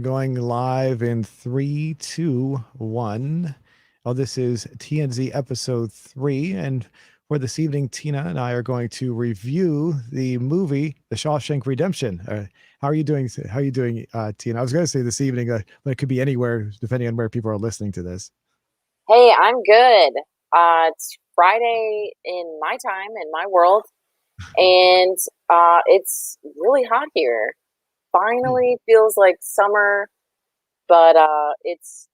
Going live in three, two, one. Oh, this is TNZ episode 3. And for this evening, Tina and I are going to review the movie, The Shawshank Redemption. How are you doing? How are you doing, Tina? I was going to say this evening, but it could be anywhere, depending on where people are listening to this. Hey, I'm good. It's Friday in my time, in my world, and it's really hot here. Hmm. Finally feels like summer, but it's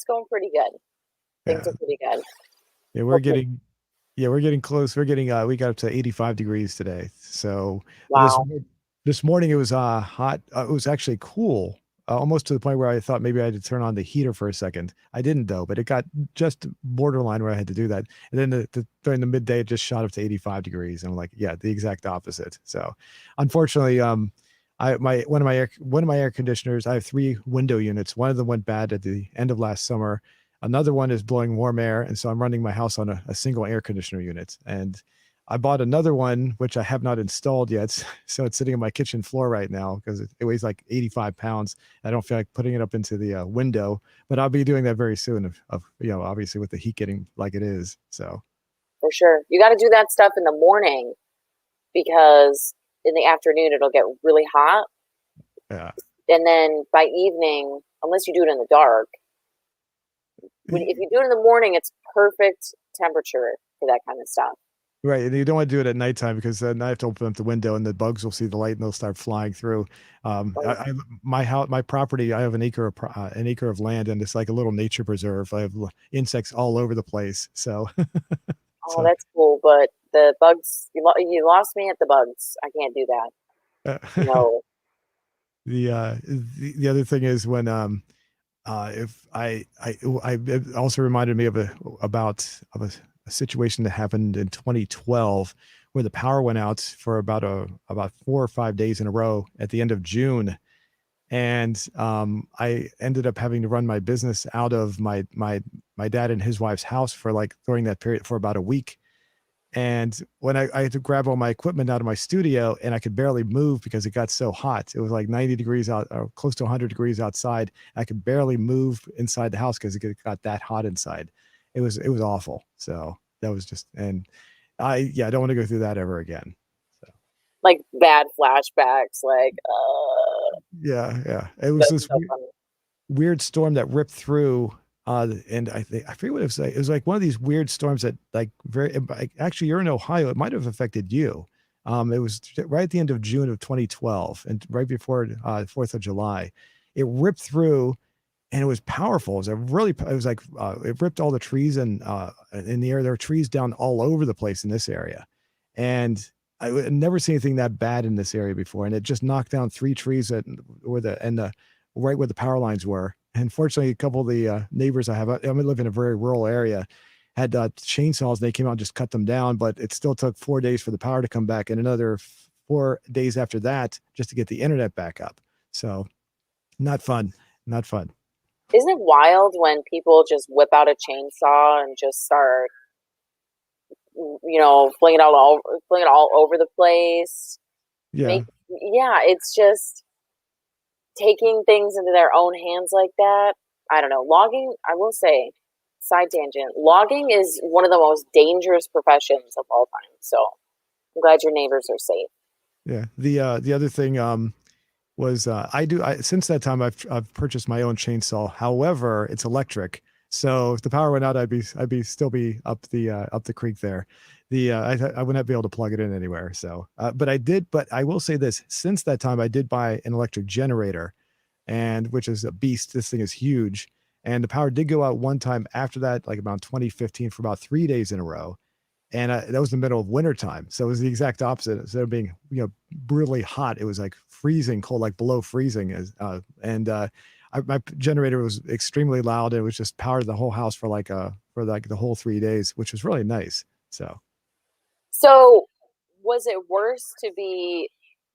going pretty good. Things Yeah. are pretty good. Yeah, we're Hopefully. getting we're getting close. We got up to 85 degrees today. So this Wow. this morning it was hot. It was actually cool. Almost to the point where I thought maybe I had to turn on the heater for a second. I didn't though, but it got just borderline where I had to do that. And then during the midday it just shot up to 85 degrees. And I'm like, yeah, the exact opposite. So unfortunately, I my one of my air conditioners, I have 3 window units. One of them went bad at the end of last summer. Another one is blowing warm air, and so I'm running my house on a single air conditioner unit. And I bought another one, which I have not installed yet. So it's sitting on my kitchen floor right now because it weighs like 85 pounds. I don't feel like putting it up into the window, but I'll be doing that very soon. Obviously with the heat getting like it is. So For sure. You got to do that stuff in the morning because in the afternoon it'll get really hot, yeah. and then by evening, unless you do it in the dark, if you do it in the morning, it's perfect temperature for that kind of stuff. Right, and you don't want to do it at nighttime because then I have to open up the window and the bugs will see the light and they'll start flying through. My house, my property, I have an acre of land, and it's like a little nature preserve. I have insects all over the place. So, Oh, so that's cool, but the bugs, you lost me at the bugs. I can't do that. uh, No. the other thing is when if I it also reminded me of a situation that happened in 2012 where the power went out for about 4 or 5 days in a row at the end of June. And I ended up having to run my business out of my dad and his wife's house for like during that period for about a week. And when I had to grab all my equipment out of my studio, and I could barely move because it got so hot. It was like 90 degrees out, or close to 100 degrees outside. I could barely move inside the house because it got that hot inside. It was awful. So that was just, and I don't want to go through that ever again. So Like bad flashbacks, like, yeah. It was that's this so funny. weird storm that ripped through. And I forget what it was like. It was like one of these weird storms that like actually you're in Ohio. It might have affected you. It was right at the end of June of 2012 and right before 4th of July. It ripped through and it was powerful. It was it was like it ripped all the trees and in the air. There were trees down all over the place in this area, and I had never seen anything that bad in this area before. And it just knocked down 3 trees where the right where the power lines were. And fortunately, a couple of the neighbors I live in a very rural area, had chainsaws. They came out and just cut them down, but it still took 4 days for the power to come back, and another 4 days after that just to get the internet back up. So not fun, not fun. Isn't it wild when people just whip out a chainsaw and just start, fling it all over the place? Yeah. Make Yeah, it's just taking things into their own hands like that. I don't know. Logging, I will say, side tangent, logging is one of the most dangerous professions of all time. So I'm glad your neighbors are safe. Yeah. The other thing was I since that time I've purchased my own chainsaw. However, it's electric. So if the power went out, I'd be still be up the creek there. I would not be able to plug it in anywhere. So but I will say this, since that time I did buy an electric generator, and which is a beast. This thing is huge. And the power did go out one time after that, like about 2015 for about 3 days in a row. And that was the middle of winter time, so it was the exact opposite. Instead of being brutally hot, it was like freezing cold, like below freezing. My generator was extremely loud. It was just powered the whole house for like the whole 3 days, which was really nice. So So was it worse to be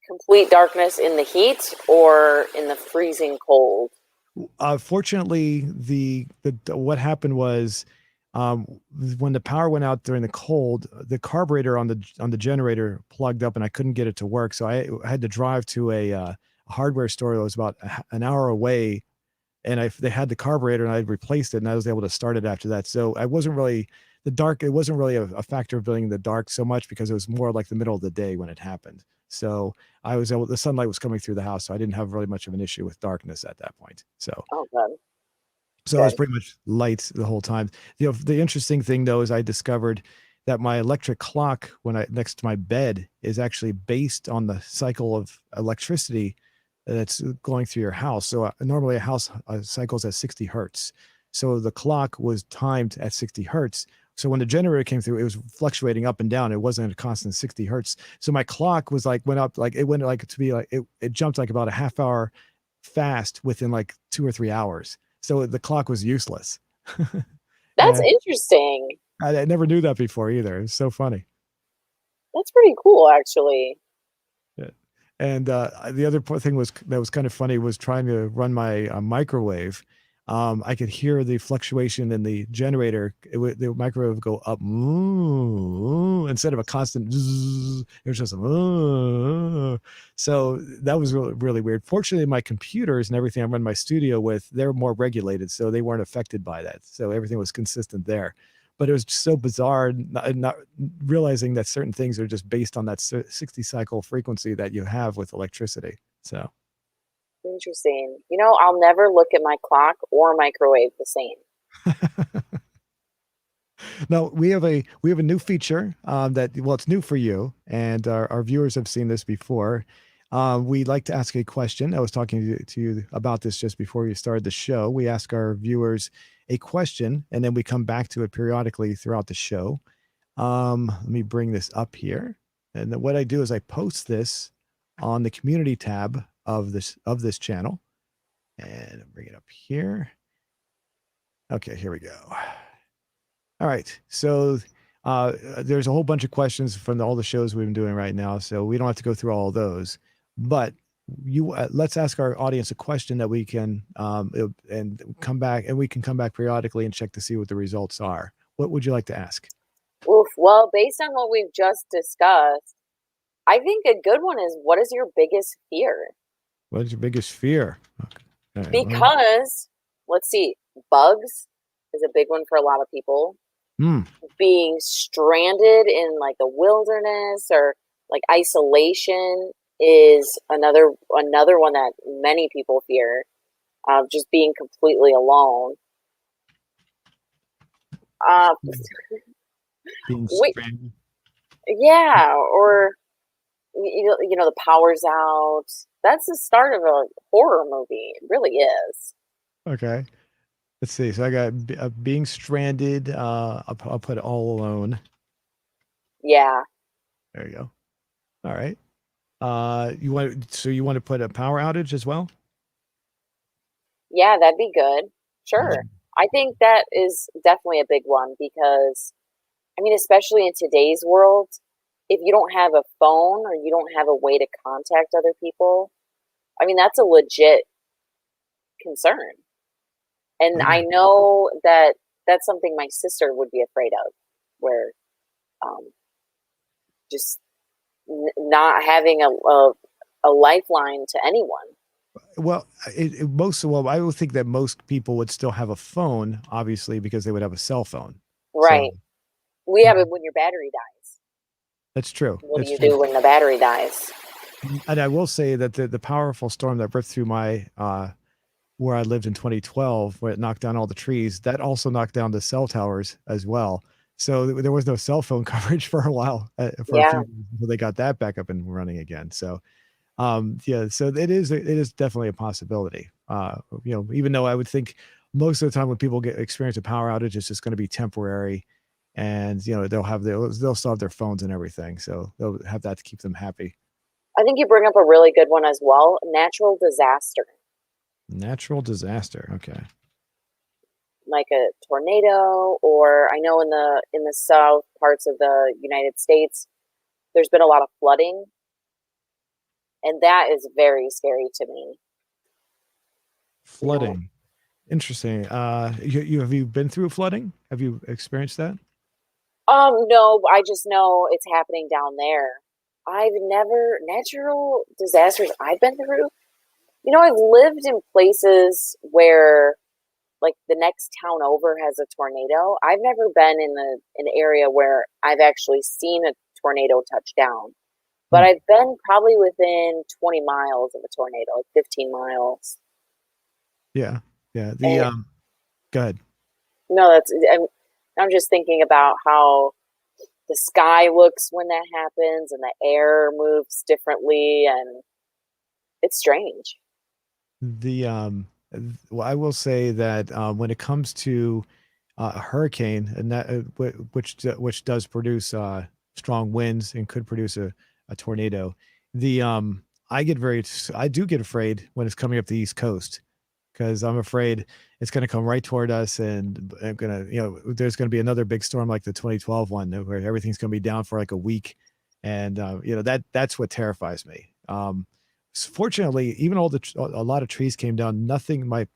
complete darkness in the heat or in the freezing cold? fortunately, the what happened was, um, when the power went out during the cold, the carburetor on the generator plugged up, and I couldn't get it to work. So I had to drive to hardware store that was about an hour away, and they had the carburetor, and I replaced it, and I was able to start it after that. So I wasn't really the dark. It wasn't really a factor of being in the dark so much, because it was more like the middle of the day when it happened. So I was able. The sunlight was coming through the house, so I didn't have really much of an issue with darkness at that point. Oh, good. So it was Good. pretty much light the whole time. The interesting thing though is I discovered that my electric clock when I next to my bed is actually based on the cycle of electricity that's going through your house. So normally a house cycles at 60 hertz. So the clock was timed at 60 hertz. So when the generator came through, it was fluctuating up and down. It wasn't a constant 60 hertz. So my clock was like went up, like it went like to be like it jumped like about a half hour fast within like 2 or 3 hours. So the clock was useless. That's And interesting. I never knew that before either. It's so funny. That's pretty cool, actually. Yeah. And the other thing was that was kind of funny was trying to run my microwave. I could hear the fluctuation in the generator. The microwave would go up instead of a constant. Zzz, it was just so that was really, really weird. Fortunately, my computers and everything I run my studio with, they're more regulated, so they weren't affected by that. So everything was consistent there. But it was just so bizarre not realizing that certain things are just based on that 60 cycle frequency that you have with electricity. So Interesting. I'll never look at my clock or microwave the same. now we have a new feature that, well, it's new for you, and our viewers have seen this before. We like to ask a question. I was talking to you about this just before you started the show. We ask our viewers a question, and then we come back to it periodically throughout the show. Let me bring this up here. And then what I do is I post this on the community tab of this channel. And I'll bring it up here. Okay, here we go. All right. So there's a whole bunch of questions from all the shows we've been doing right now. So we don't have to go through all of those. But let's ask our audience a question that we can and come back, and we can come back periodically and check to see what the results are. What would you like to ask? Oof. Well, based on what we've just discussed, I think a good one is, what is your biggest fear? What is your biggest fear? Okay. All right, well, Because, let's see, bugs is a big one for a lot of people. Being stranded in like the wilderness or like isolation is another one that many people fear. Just being completely alone. being Wait, stranded. yeah, or the power's out. That's the start of a horror movie. It really is. Okay. Let's see. So I got being stranded. I'll put all alone. Yeah. There you go. All right. You want to put a power outage as well? Yeah, that'd be good. Sure. I think that is definitely a big one because, I mean, especially in today's world, if you don't have a phone or you don't have a way to contact other people, I mean, that's a legit concern. And Yeah. I know that that's something my sister would be afraid of, where just not having a lifeline to anyone. Well, I would think that most people would still have a phone, obviously, because they would have a cell phone. So Right. We have it when your battery dies. that's true. What do That's you true. do when the battery dies? And I will say that the powerful storm that ripped through my where I lived in 2012, where it knocked down all the trees, that also knocked down the cell towers as well. So there was no cell phone coverage for a while, for a Yeah. few years until they got that back up and running again. So, yeah, so it is definitely a possibility. Even though I would think most of the time when people experience a power outage, it's just going to be temporary, and they'll still have their phones and everything, so they'll have that to keep them happy. I think you bring up a really good one as well. Natural disaster, Natural disaster. Okay. like a tornado, or I know in the south parts of the United States, there's been a lot of flooding, and that is very scary to me. You know, Flooding. Interesting. Have you been through flooding? Have you experienced that? no, I just know it's happening down there. I've never natural disasters I've been through. I've lived in places where like the next town over has a tornado. I've never been in an area where I've actually seen a tornado touch down. But Hmm. I've been probably within 20 miles of a tornado, like 15 miles. Yeah. Yeah. And Go ahead. no, I'm just thinking about how the sky looks when that happens and the air moves differently and it's strange. The well, I will say that when it comes to a hurricane, and that which does produce strong winds and could produce a tornado, the I do get afraid when it's coming up the East Coast because I'm afraid it's going to come right toward us, and I'm gonna, there's going to be another big storm like the 2012 one where everything's going to be down for like a week, and that's what terrifies me. Fortunately, even a lot of trees came down. Nothing, my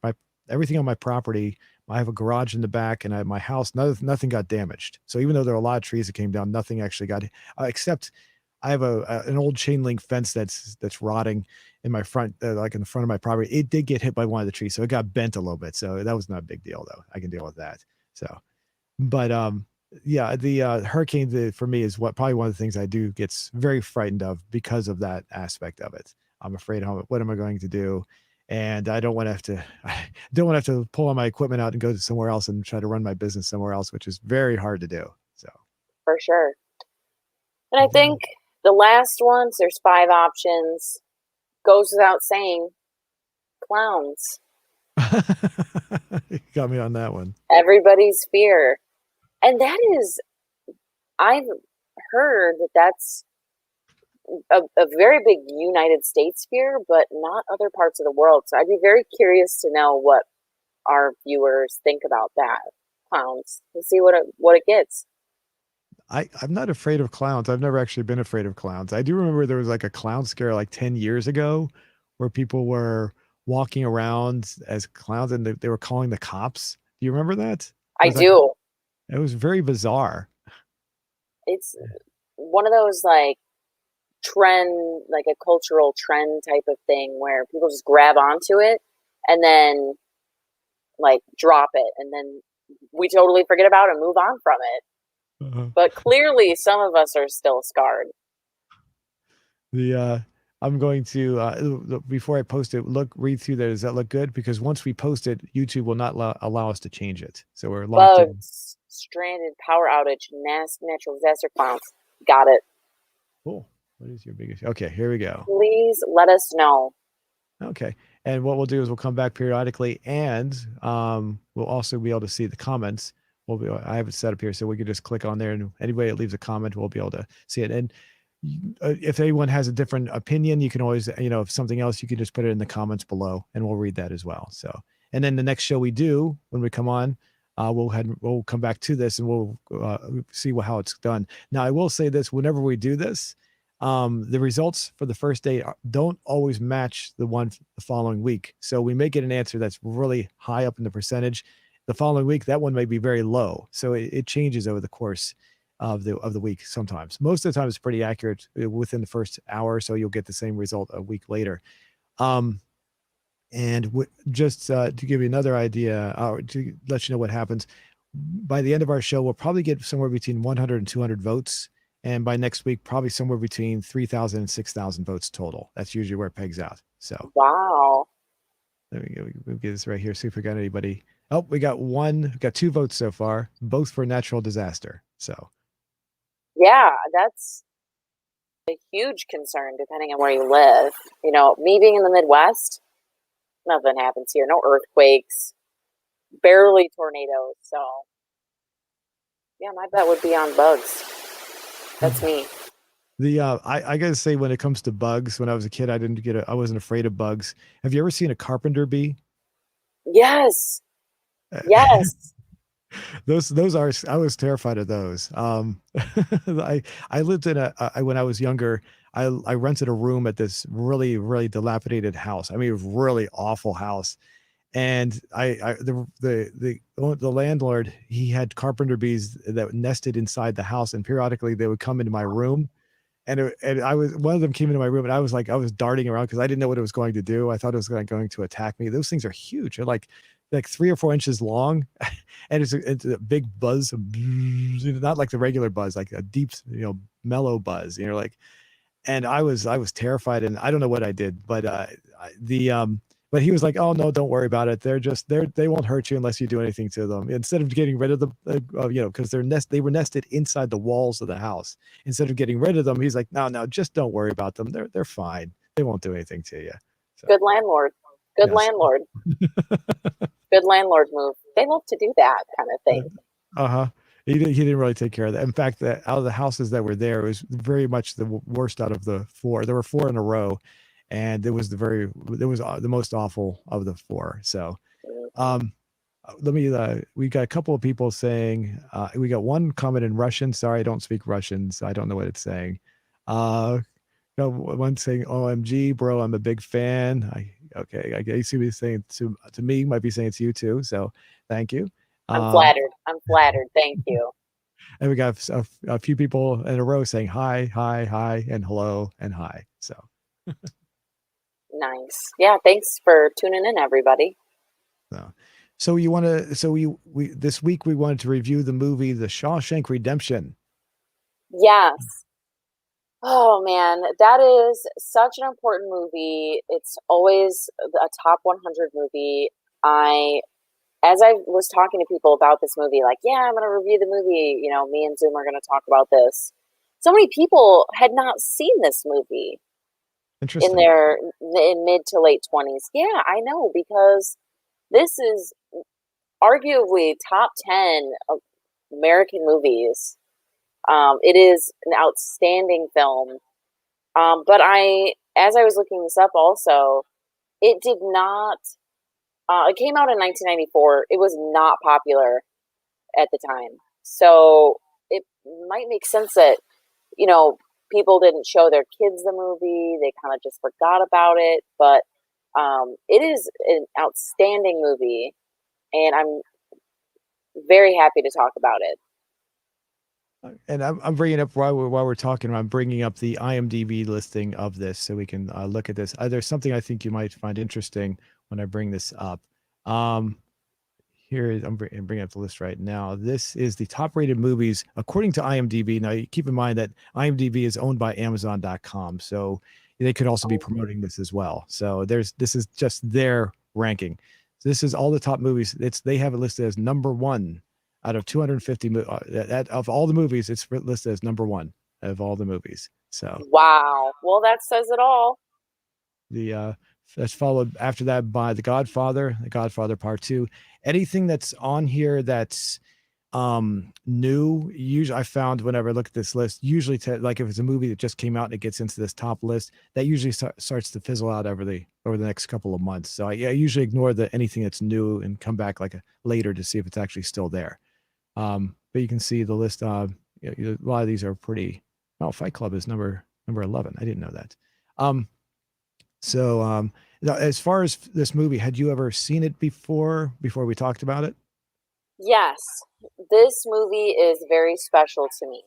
everything on my property. I have a garage in the back, and my house. Nothing got damaged. So even though there are a lot of trees that came down, nothing actually got. Except I have an old chain link fence that's rotting in my front, like in the front of my property. It did get hit by one of the trees, so it got bent a little bit. So that was not a big deal, though. I can deal with that. So, but yeah, the hurricane for me is probably one of the things I do gets very frightened of because of that aspect of it. I'm afraid, what am I going to do? And I don't want to have to, I don't want to have to pull all my equipment out and go to somewhere else and try to run my business somewhere else, which is very hard to do. So, For sure. And I think the last ones, there's five options. Goes without saying, clowns. you got me on that one. Everybody's fear. And that is, I've heard that that's a very big United States fear, but not other parts of the world. So I'd be very curious to know what our viewers think about that. Clowns. And see what it gets. I'm not afraid of clowns. I've never actually been afraid of clowns. I do remember there was like a clown scare like 10 years ago where people were walking around as clowns and they were calling the cops. Do you remember that? I do. It was very bizarre. It's one of those like trend, like a cultural trend type of thing where people just grab onto it and then like drop it and then we totally forget about it and move on from it. Uh, But clearly some of us are still scarred. the I'm going to before I post it, read through that. Does that look good? Because once we post it, YouTube will not allow us to change it. So we're locked in. Bugs, stranded, power outage, natural disaster, clowns. Got it. Cool. What is your biggest? Okay, here we go. Please let us know. Okay. And what we'll do is we'll come back periodically, and we'll also be able to see the comments. I have it set up here so we can just click on there, and anybody that leaves a comment, we'll be able to see it. And if anyone has a different opinion, you can always, if something else, you can just put it in the comments below, and we'll read that as well. So, and then the next show we do when we come on, we'll come back to this and we'll see how it's done. Now, I will say this: whenever we do this, the results for the first day don't always match the following week. So we may get an answer that's really high up in the percentage. The following week, that one may be very low. So it changes over the course of the week. Sometimes, most of the time, it's pretty accurate within the first hour. So you'll get the same result a week later. And just to give you another idea, or to let you know what happens, by the end of our show, we'll probably get somewhere between 100 and 200 votes. And by next week, probably somewhere between 3,000 and 6,000 votes total. That's usually where it pegs out. So, Wow. there we go. We'll get this right here. See if we got anybody. Oh, we got two votes so far, both for natural disaster. So, Yeah, that's a huge concern depending on where you live. Me being in the Midwest, nothing happens here. No earthquakes, barely tornadoes. So, yeah, my bet would be on bugs. That's me. I gotta say, when it comes to bugs, when I was a kid, I wasn't afraid of bugs. Have you ever seen a carpenter bee? Yes. Yes. Those are, I was terrified of those. I lived in when I was younger, I rented a room at this really, really dilapidated house. I mean, it was really awful house. And the landlord, he had carpenter bees that nested inside the house, and periodically they would come into my room. and I was one of them came into my room and I was darting around because I didn't know what it was going to do. I thought it was going to attack me. Those things are huge. They're like 3 or 4 inches long, and it's a big buzz, not like the regular buzz, like a deep, mellow buzz. Like, and I was terrified, and I don't know what I did, but but he was like, "Oh no, don't worry about it. They won't hurt you unless you do anything to them." Instead of getting rid of them, because they were nested inside the walls of the house. Instead of getting rid of them, he's like, "No, no, just don't worry about them. They're fine. They won't do anything to you." So Good landlord. Good yes. landlord. Good landlord move. They love to do that kind of thing. Uh-huh. He didn't really take care of that. In fact, out of the houses that were there, it was very much the worst out of the four. There were four in a row, and it was the most awful of the four. So, um, we got a couple of people saying, we got one comment in Russian. Sorry, I don't speak Russian, so I don't know what it's saying. One saying, "OMG, bro, I'm a big fan." Okay, I guess he was saying to me, might be saying it to you too. So, thank you. I'm Um, flattered. I'm flattered. Thank you. and we got a few people in a row saying hi, hi, hi, and hello and hi. So, Nice. Yeah, thanks for tuning in, everybody. so, so you want to, so we this week we wanted to review the movie The Shawshank Redemption. Yes. Oh man, that is such an important movie. It's always a top 100 movie. I, as I was talking to people about this movie, like, yeah, I'm going to review the movie. Me and Zoom are going to talk about this. So many people had not seen this movie in Interesting. their in mid to late 20s. Yeah, I know, because this is arguably top 10 of American movies. It is an outstanding film. But as I was looking this up also, it did not, it came out in 1994. It was not popular at the time. So it might make sense that, you know, people didn't show their kids the movie. They kind of just forgot about it. But it is an outstanding movie, and I'm very happy to talk about it. And I'm bringing up while we're talking, I'm bringing up the IMDb listing of this so we can look at this. There's something I think you might find interesting when I bring this up. Um, I'm bringing up the list right now. This is the top rated movies according to IMDb. Now, you keep in mind that IMDb is owned by Amazon.com, so they could also be promoting this as well. So this is just their ranking. So this is all the top movies. They have it listed as number one out of 250 of all the movies. It's listed as number one of all the movies. So Wow. Well, that says it all. the that's followed after that by The Godfather Part Two. Anything that's on here that's new, usually I found whenever I look at this list, usually like if it's a movie that just came out and it gets into this top list, that usually starts to fizzle out over the next couple of months. So I usually ignore anything that's new and come back later to see if it's actually still there. But you can see the list. A lot of these are pretty. Oh, Fight Club is number 11. I didn't know that. So now, as far as this movie, had you ever seen it before we talked about it? Yes, this movie is very special to me.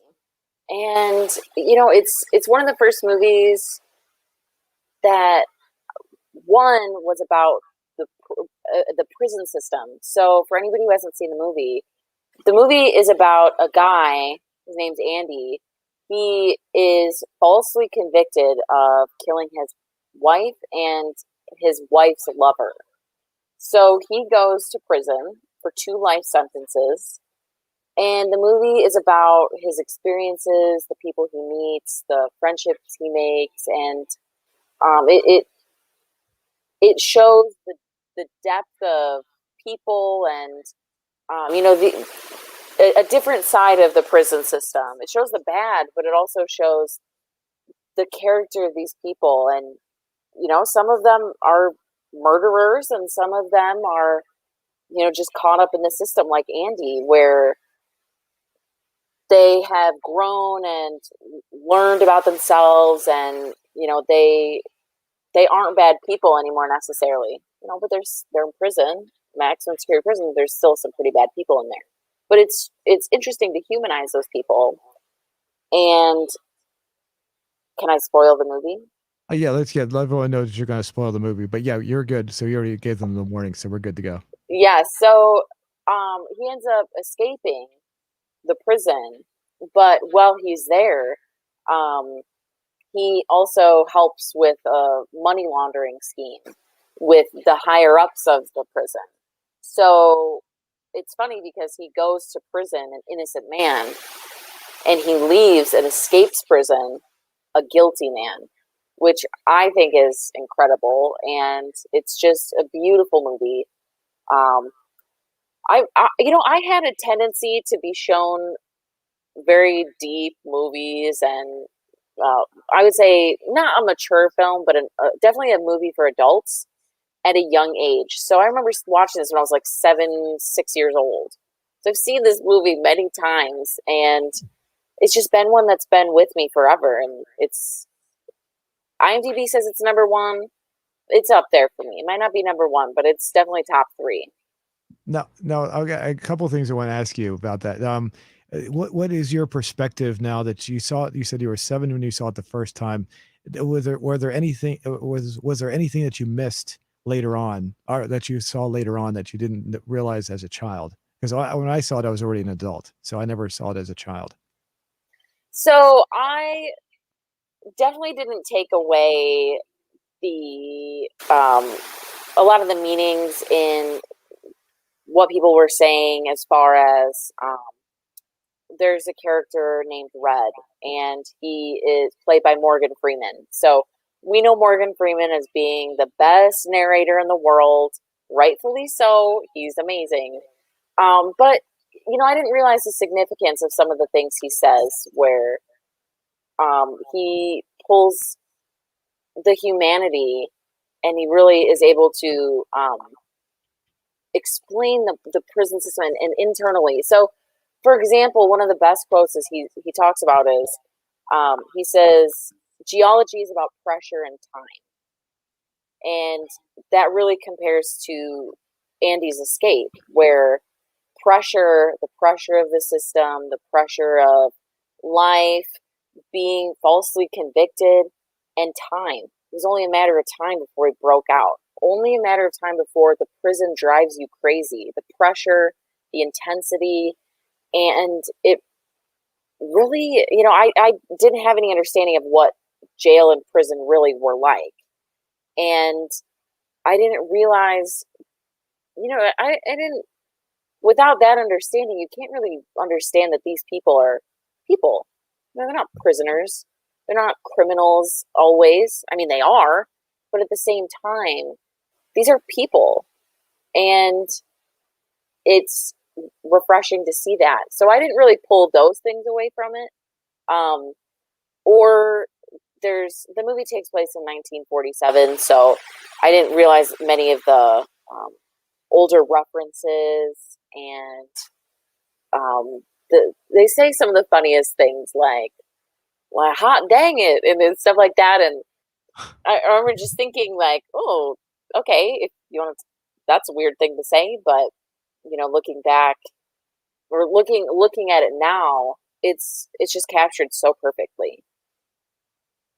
And it's one of the first movies that one was about the prison system. So for anybody who hasn't seen the movie is about a guy. His name's Andy. He is falsely convicted of killing his wife and his wife's lover. So he goes to prison for 2 life sentences. And the movie is about his experiences, the people he meets, the friendships he makes, and it shows the depth of people and a different side of the prison system. It shows the bad, but it also shows the character of these people, and some of them are murderers, and some of them are just caught up in the system, like Andy, where they have grown and learned about themselves, and they aren't bad people anymore necessarily, but they're in prison, maximum security prison. There's still some pretty bad people in there, but it's interesting to humanize those people. And Can I spoil the movie? Yeah, let everyone know that you're going to spoil the movie. But yeah, you're good. So you already gave them the warning, so we're good to go. Yeah, so he ends up escaping the prison, but while he's there, um, he also helps with a money laundering scheme with the higher ups of the prison. So it's funny because he goes to prison an innocent man, and he leaves and escapes prison a guilty man, which I think is incredible, and it's just a beautiful movie. Um, I had a tendency to be shown very deep movies and uh, I would say not a mature film, but definitely a movie for adults at a young age. So I remember watching this when I was like 6 years old. So I've seen this movie many times, and it's just been one that's been with me forever. And it's IMDb says it's number one. It's up there for me. It might not be number one, but it's definitely top three. No, no, I got a couple of things I want to ask you about that. What is your perspective now that you saw it? You said you were 7 when you saw it the first time. Were there anything was there anything that you missed later on, or that you saw later on that you didn't realize as a child? Because when I saw it, I was already an adult, so I never saw it as a child. So I definitely didn't take away the a lot of the meanings in what people were saying as far as there's a character named Red, and he is played by Morgan Freeman. So we know Morgan Freeman as being the best narrator in the world, rightfully so. He's amazing. But I didn't realize the significance of some of the things he says, where he pulls the humanity, and he really is able to explain the prison system and internally. So, for example, one of the best quotes is he talks about is he says geology is about pressure and time, and that really compares to Andy's escape, where the pressure of the system, the pressure of life, being falsely convicted, and time. It was only a matter of time before he broke out. Only a matter of time before the prison drives you crazy. The pressure, the intensity, and it really, I didn't have any understanding of what jail and prison really were like. And I didn't realize, I didn't, without that understanding, you can't really understand that these people are people. They're not prisoners. They're not criminals always. I mean, they are, but at the same time, these are people. And it's refreshing to see that. So I didn't really pull those things away from it. Um, or the movie takes place in 1947, so I didn't realize many of the older references, and they say some of the funniest things like, well, hot dang it, and stuff like that. And I remember just thinking like, oh, okay, if you want to, that's a weird thing to say, but looking back or looking at it now, it's just captured so perfectly.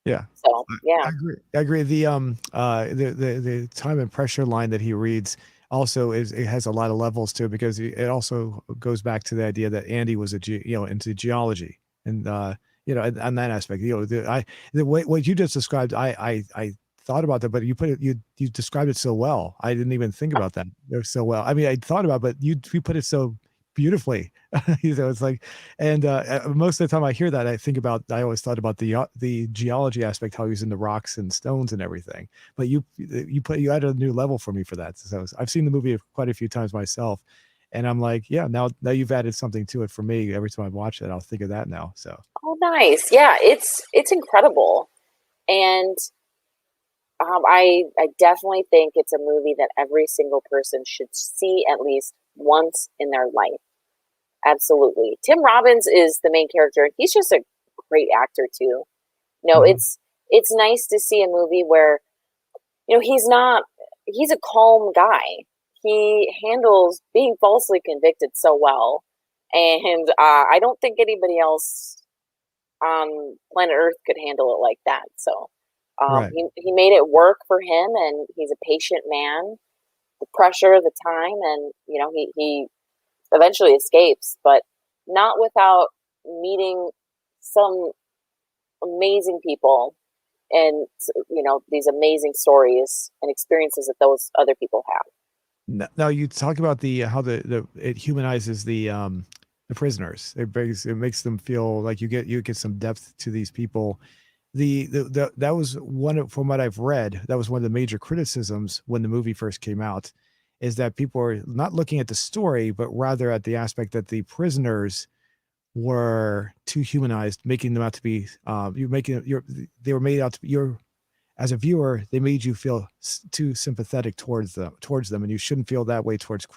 Yeah. So I yeah. agree. I agree. The time and pressure line that he reads also it has a lot of levels to it, because it also goes back to the idea that Andy was into geology, and on that aspect, the way what you just described, I thought about that, but you described it so well. I didn't even think about that so well. I mean, I thought about it, but you put it so beautifully. It's like, and most of the time I hear that, I always thought about the geology aspect, how he's in the rocks and stones and everything. But you added a new level for me for that. So I've seen the movie quite a few times myself, and I'm like, yeah, now you've added something to it for me. Every time I watch it, I'll think of that now. So Oh, nice. Yeah, it's incredible, and I definitely think it's a movie that every single person should see at least once in their life. Absolutely. Tim Robbins is the main character. He's just a great actor too. mhm. It's nice to see a movie where he's a calm guy. He handles being falsely convicted so well, and I don't think anybody else on planet Earth could handle it like that. So Right. he made it work for him, and he's a patient man. The pressure, the time, and he eventually escapes, but not without meeting some amazing people and these amazing stories and experiences that those other people have. Now you talk about the how the it humanizes the prisoners. It makes them feel like you get some depth to these people. That was from what I've read, that was one of the major criticisms when the movie first came out, is that people are not looking at the story, but rather at the aspect that the prisoners were too humanized, making them out to be you making you're they were made out to be you're as a viewer, they made you feel too sympathetic towards them, and you shouldn't feel that way towards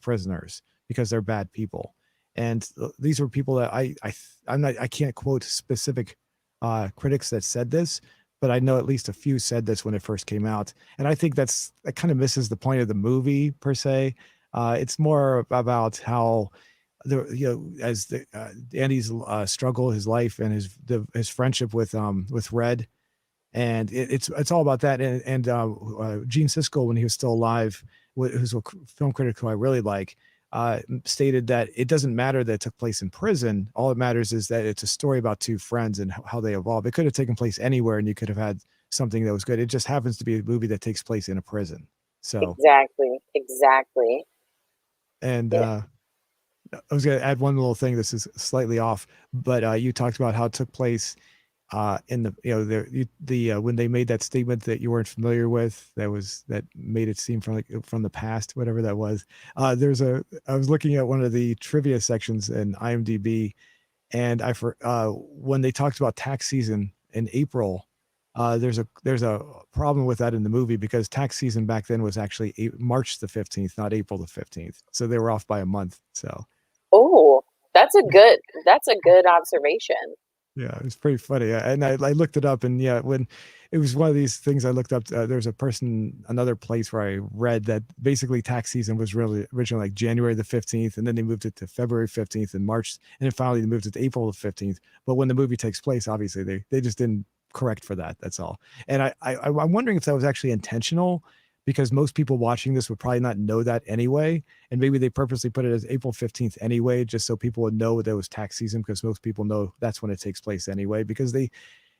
prisoners because they're bad people. And these were people that I can't quote specific critics that said this, but I know at least a few said this when it first came out, and I think that kind of misses the point of the movie per se. It's more about how as Andy's struggle, his life, and his friendship with Red, and it's all about that. And Gene Siskel, when he was still alive, who's a film critic who I really like, stated that it doesn't matter that it took place in prison. All it matters is that it's a story about two friends and how they evolve. It could have taken place anywhere, and you could have had something that was good. It just happens to be a movie that takes place in a prison. So, Exactly, exactly. and Yeah. I was going to add one little thing. This is slightly off, but you talked about how it took place in the when they made that statement that you weren't familiar with, that made it seem from the past, whatever that was. I was looking at one of the trivia sections in IMDb, and when they talked about tax season in April, there's a problem with that in the movie because tax season back then was actually March the 15th, not April the 15th, so they were off by a month. So Oh, that's a good observation. yeah, it was pretty funny. And I looked it up, and yeah, when it was one of these things I looked up, there's another place where I read that basically tax season was really originally like January the 15th, and then they moved it to February 15th and March, and then finally they moved it to April the 15th. But when the movie takes place, obviously they just didn't correct for that. That's all. And I'm wondering if that was actually intentional, because most people watching this would probably not know that anyway, and maybe they purposely put it as April 15th anyway, just so people would know that it was tax season, because most people know that's when it takes place anyway, because they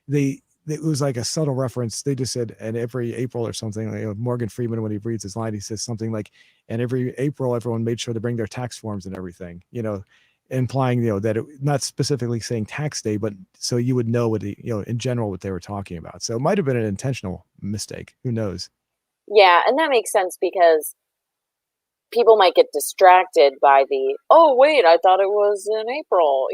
it was like a subtle reference. They just said, and every April or something, Morgan Freeman, when he reads his line, he says something like, and every April everyone made sure to bring their tax forms and everything, implying that not specifically saying tax day, but so you would know in general what they were talking about. So it might have been an intentional mistake, who knows. Yeah, and that makes sense because people might get distracted by the oh wait, I thought it was in April,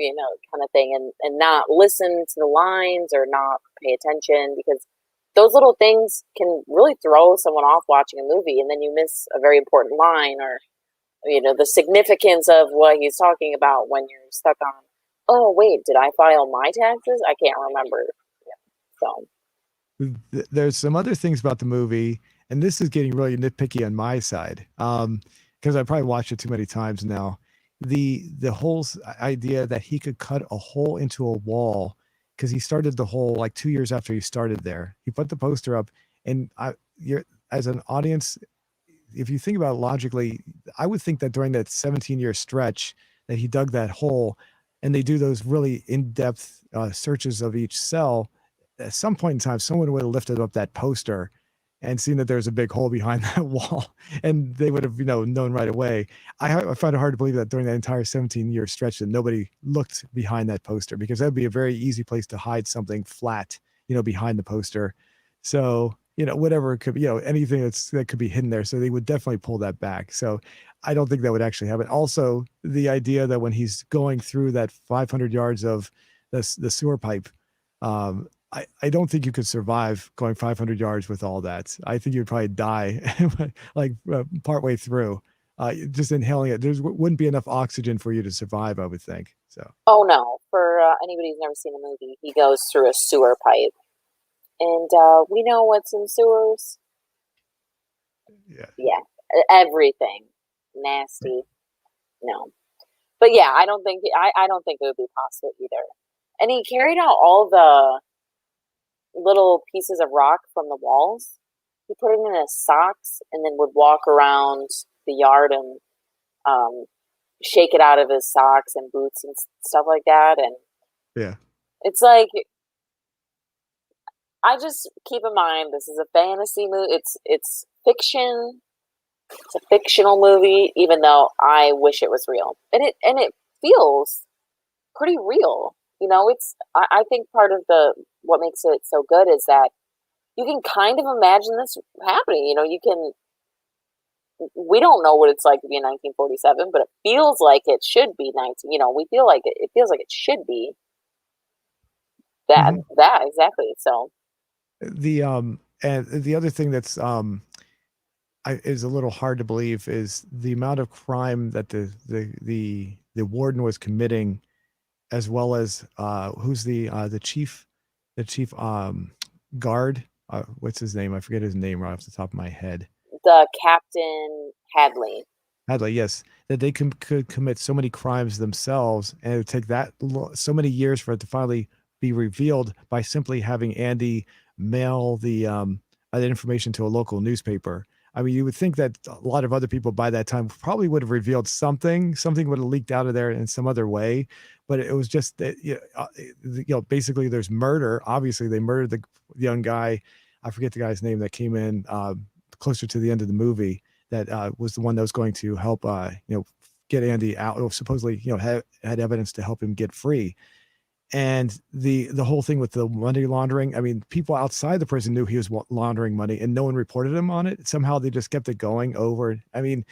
kind of thing, and not listen to the lines or not pay attention, because those little things can really throw someone off watching a movie, and then you miss a very important line, or the significance of what he's talking about when you're stuck on, oh wait, did I file my taxes? I can't remember. So There's some other things about the movie, and this is getting really nitpicky on my side, because I probably watched it too many times now. The whole idea that he could cut a hole into a wall, because he started the hole like 2 years after he started there. He put the poster up, and you're as an audience, if you think about it logically, I would think that during that 17-year stretch that he dug that hole, and they do those really in-depth searches of each cell, at some point in time, someone would have lifted up that poster and seen that there's a big hole behind that wall, and they would have, known right away. I find it hard to believe that during that entire 17-year stretch that nobody looked behind that poster, because that'd be a very easy place to hide something flat, behind the poster. So, whatever it could be, anything that could be hidden there. So they would definitely pull that back. So I don't think that would actually happen. Also, the idea that when he's going through that 500 yards of the sewer pipe, I don't think you could survive going 500 yards with all that. I think you'd probably die like partway through, just inhaling it. There wouldn't be enough oxygen for you to survive, I would think. So, oh no, for anybody who's never seen a movie, he goes through a sewer pipe, and we know what's in sewers. yeah. Yeah, everything nasty. No, but yeah, I don't think it would be possible either. And he carried out all the little pieces of rock from the walls. He put it in his socks and then would walk around the yard and um, shake it out of his socks and boots and stuff like that. And Yeah. it's like, I just keep in mind this is a fantasy movie. It's fiction. It's a fictional movie, even though I wish it was real. And it feels pretty real. You know, I think part of the what makes it so good is that you can kind of imagine this happening. You know, you can we don't know what it's like to be in 1947, but it feels like it should be 19. You know, we feel like it feels like it should be that Hmm. that exactly. So And the other thing that's is a little hard to believe is the amount of crime that the warden was committing, as well as who's the chief guard. What's his name? I forget his name right off the top of my head. the Captain Hadley. Hadley, yes, that they could commit so many crimes themselves, and it would take so many years for it to finally be revealed by simply having Andy mail the information to a local newspaper. I mean, you would think that a lot of other people by that time probably would have revealed something would have leaked out of there in some other way, but it was just that, basically there's murder. Obviously, they murdered the young guy. I forget the guy's name that came in closer to the end of the movie that was the one that was going to help, get Andy out. Supposedly, had evidence to help him get free. And the whole thing with the money laundering. I mean, people outside the prison knew he was laundering money, and no one reported him on it. Somehow they just kept it going over. I mean,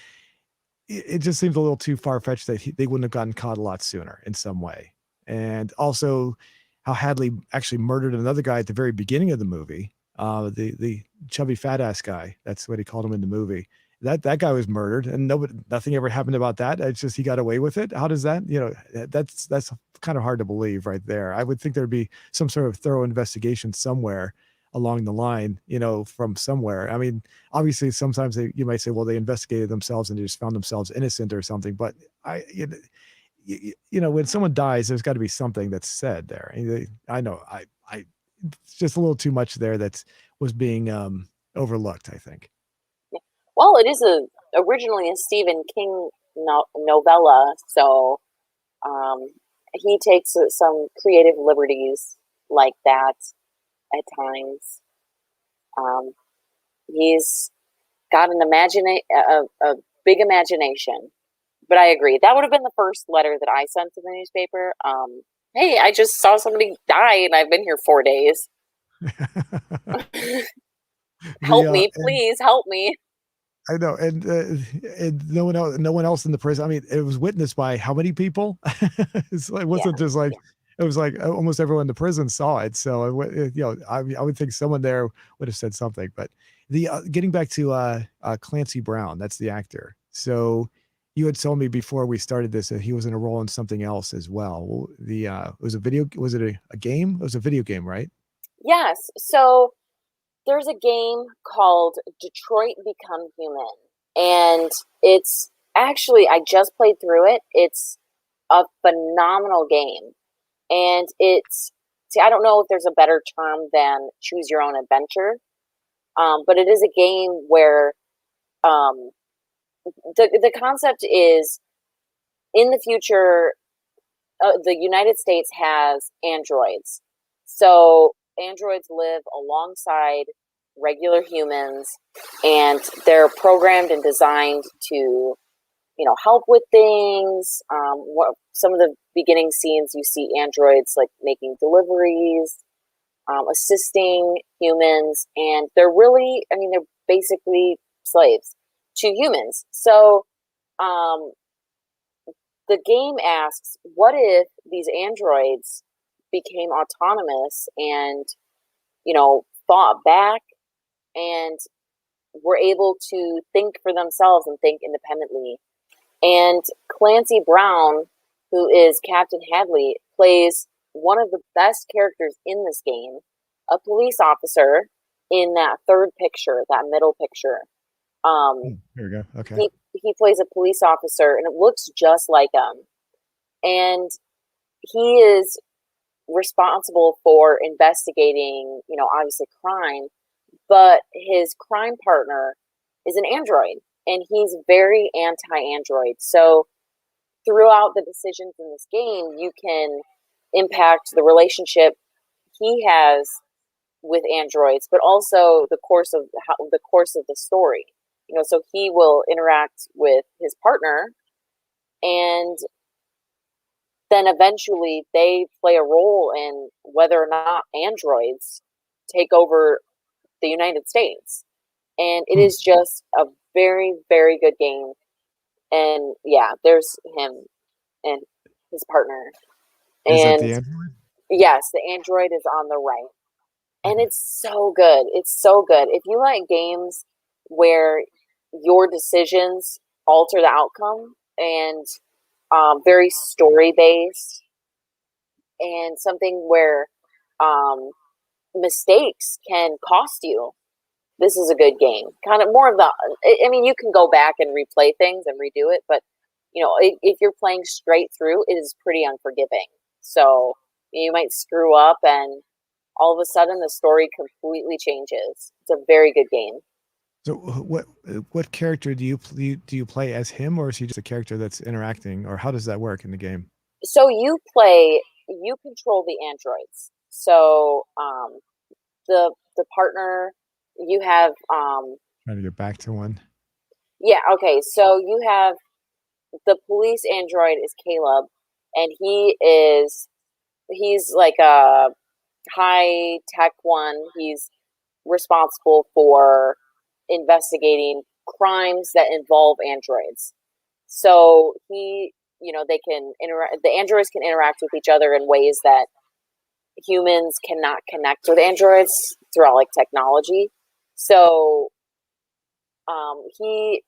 it just seems a little too far fetched that they wouldn't have gotten caught a lot sooner in some way. And also, how Hadley actually murdered another guy at the very beginning of the movie. The chubby fat ass guy. That's what he called him in the movie. That guy was murdered, and nothing ever happened about that. It's just he got away with it. How does that? That's kind of hard to believe right there. I would think there'd be some sort of thorough investigation somewhere along the line, from somewhere. I mean, obviously sometimes you might say, well, they investigated themselves and they just found themselves innocent or something. But when someone dies, there's got to be something that's said there. I know it's just a little too much there that was being overlooked, I think. Well, it is originally a Stephen King novella, so um, he takes some creative liberties like that at times. Um, he's got a big imagination. But I agree. That would have been the first letter that I sent to the newspaper. Hey, I just saw somebody die and I've been here 4 days. Help me, And please help me. I know, and no one else in the prison. I mean, it was witnessed by how many people? It's like, it Yeah, wasn't just like yeah. it was like almost everyone in the prison saw it. So I would think someone there would have said something. But the getting back to Clancy Brown, that's the actor. So you had told me before we started this that he was in a role in something else as well. It was a video. Was it a game? It was a video game, right? Yes. So there's a game called Detroit Become Human. And it's actually, I just played through it. It's a phenomenal game. And see, I don't know if there's a better term than choose your own adventure. But it is a game where um, the concept is in the future, the United States has androids. So androids live alongside regular humans, and they're programmed and designed to, help with things. Some of the beginning scenes, you see androids like making deliveries, assisting humans, and they're really, I mean, they're basically slaves to humans. So um, the game asks, what if these androids became autonomous and, thought back and were able to think for themselves and think independently? And Clancy Brown, who is Captain Hadley, plays one of the best characters in this game, a police officer in that third picture, that middle picture. Um, Here we go. Okay. he plays a police officer, and it looks just like him. And he is responsible for investigating, obviously crime, but his crime partner is an android, and he's very anti-android. So throughout the decisions in this game, you can impact the relationship he has with androids, but also the course of the story. So he will interact with his partner, and then eventually they play a role in whether or not androids take over the United States. And it Hmm. is just a very, very good game. And yeah, there's him and his partner. Is that And the Android? yes, the android is on the right. And it's so good. It's so good. If you like games where your decisions alter the outcome, and very story based, and something where um, mistakes can cost you, this is a good game. Kind of more of the, I mean, you can go back and replay things and redo it, but if you're playing straight through, it is pretty unforgiving. So you might screw up, and all of a sudden the story completely changes. It's a very good game. So what character do you play as him, or is he just a character that's interacting, or how does that work in the game? So you control the androids. So the partner you have, Trying to get back to one. yeah, okay. So you have the police android is Caleb, and he's like a high tech one. He's responsible for investigating crimes that involve androids. So they can interact. The androids can interact with each other in ways that humans cannot connect with androids throughout like technology. So he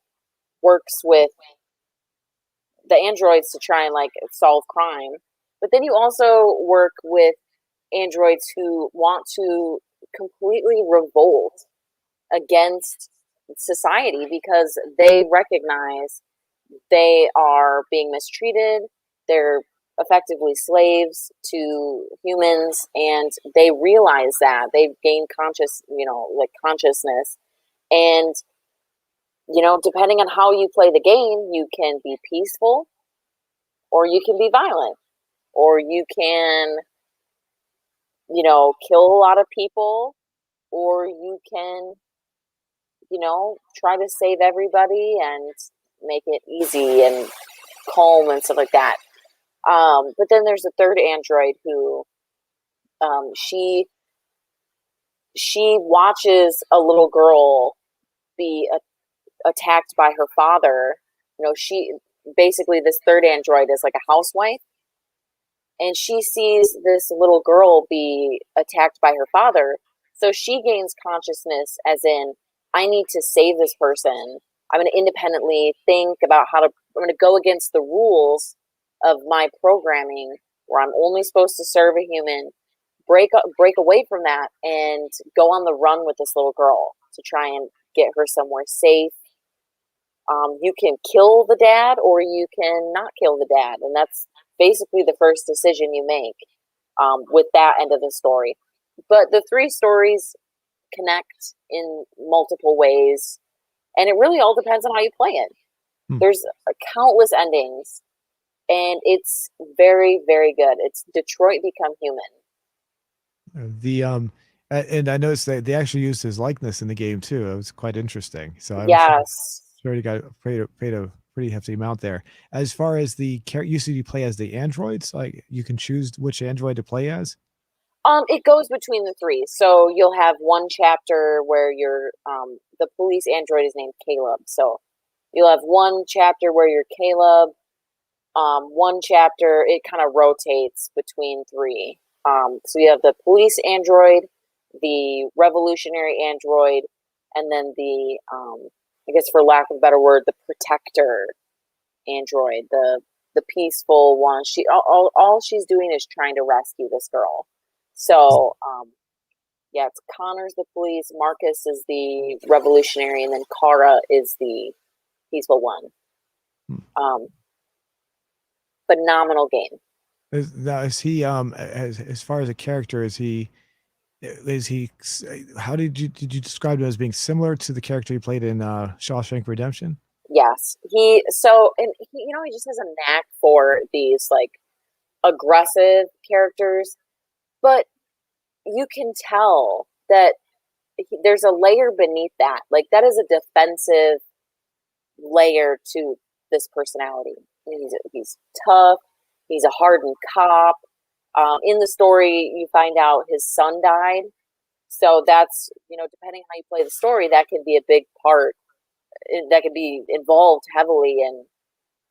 works with the androids to try and like solve crime. But then you also work with androids who want to completely revolt against society because they recognize they are being mistreated. They're effectively slaves to humans, and they realize that they've gained consciousness. And depending on how you play the game, you can be peaceful, or you can be violent, or you can kill a lot of people, or you can try to save everybody and make it easy and calm and stuff like that. But then there's a third android who she watches a little girl be attacked by her father. She basically, this third android is like a housewife, and she sees this little girl be attacked by her father. So she gains consciousness, as in, I need to save this person. I'm going to independently think about I'm going to go against the rules of my programming, where I'm only supposed to serve a human, break away from that, and go on the run with this little girl to try and get her somewhere safe. You can kill the dad, or you can not kill the dad, and that's basically the first decision you make with that end of the story. But the three stories connect in multiple ways, and it really all depends on how you play it. Hmm. There's countless endings, and it's very, very good. It's Detroit Become Human. The and I noticed that they actually used his likeness in the game too. It was quite interesting. So I'm Yes. sure he got paid a pretty hefty amount there. As far as the character, you said you play as the androids. Like you can choose which android to play as. It goes between the three. So you'll have one chapter where you're the police android is named Caleb. So you'll have one chapter where you're Caleb. One chapter, it kind of rotates between three. So you have the police android, the revolutionary android, and then the I guess for lack of a better word, the protector android, the peaceful one. All she's doing is trying to rescue this girl. So yeah, it's Connor's the police, Marcus is the revolutionary, and then Kara is the peaceful one. Hmm. Phenomenal game. Now is he as far as a character, is he how did you describe him as being similar to the character he played in Shawshank Redemption? Yes, he just has a knack for these like aggressive characters, but you can tell that there's a layer beneath that. Like that is a defensive layer to this personality. He's tough. He's a hardened cop. In the story, you find out his son died. So that's, depending on how you play the story, that could be a big part. That could be involved heavily in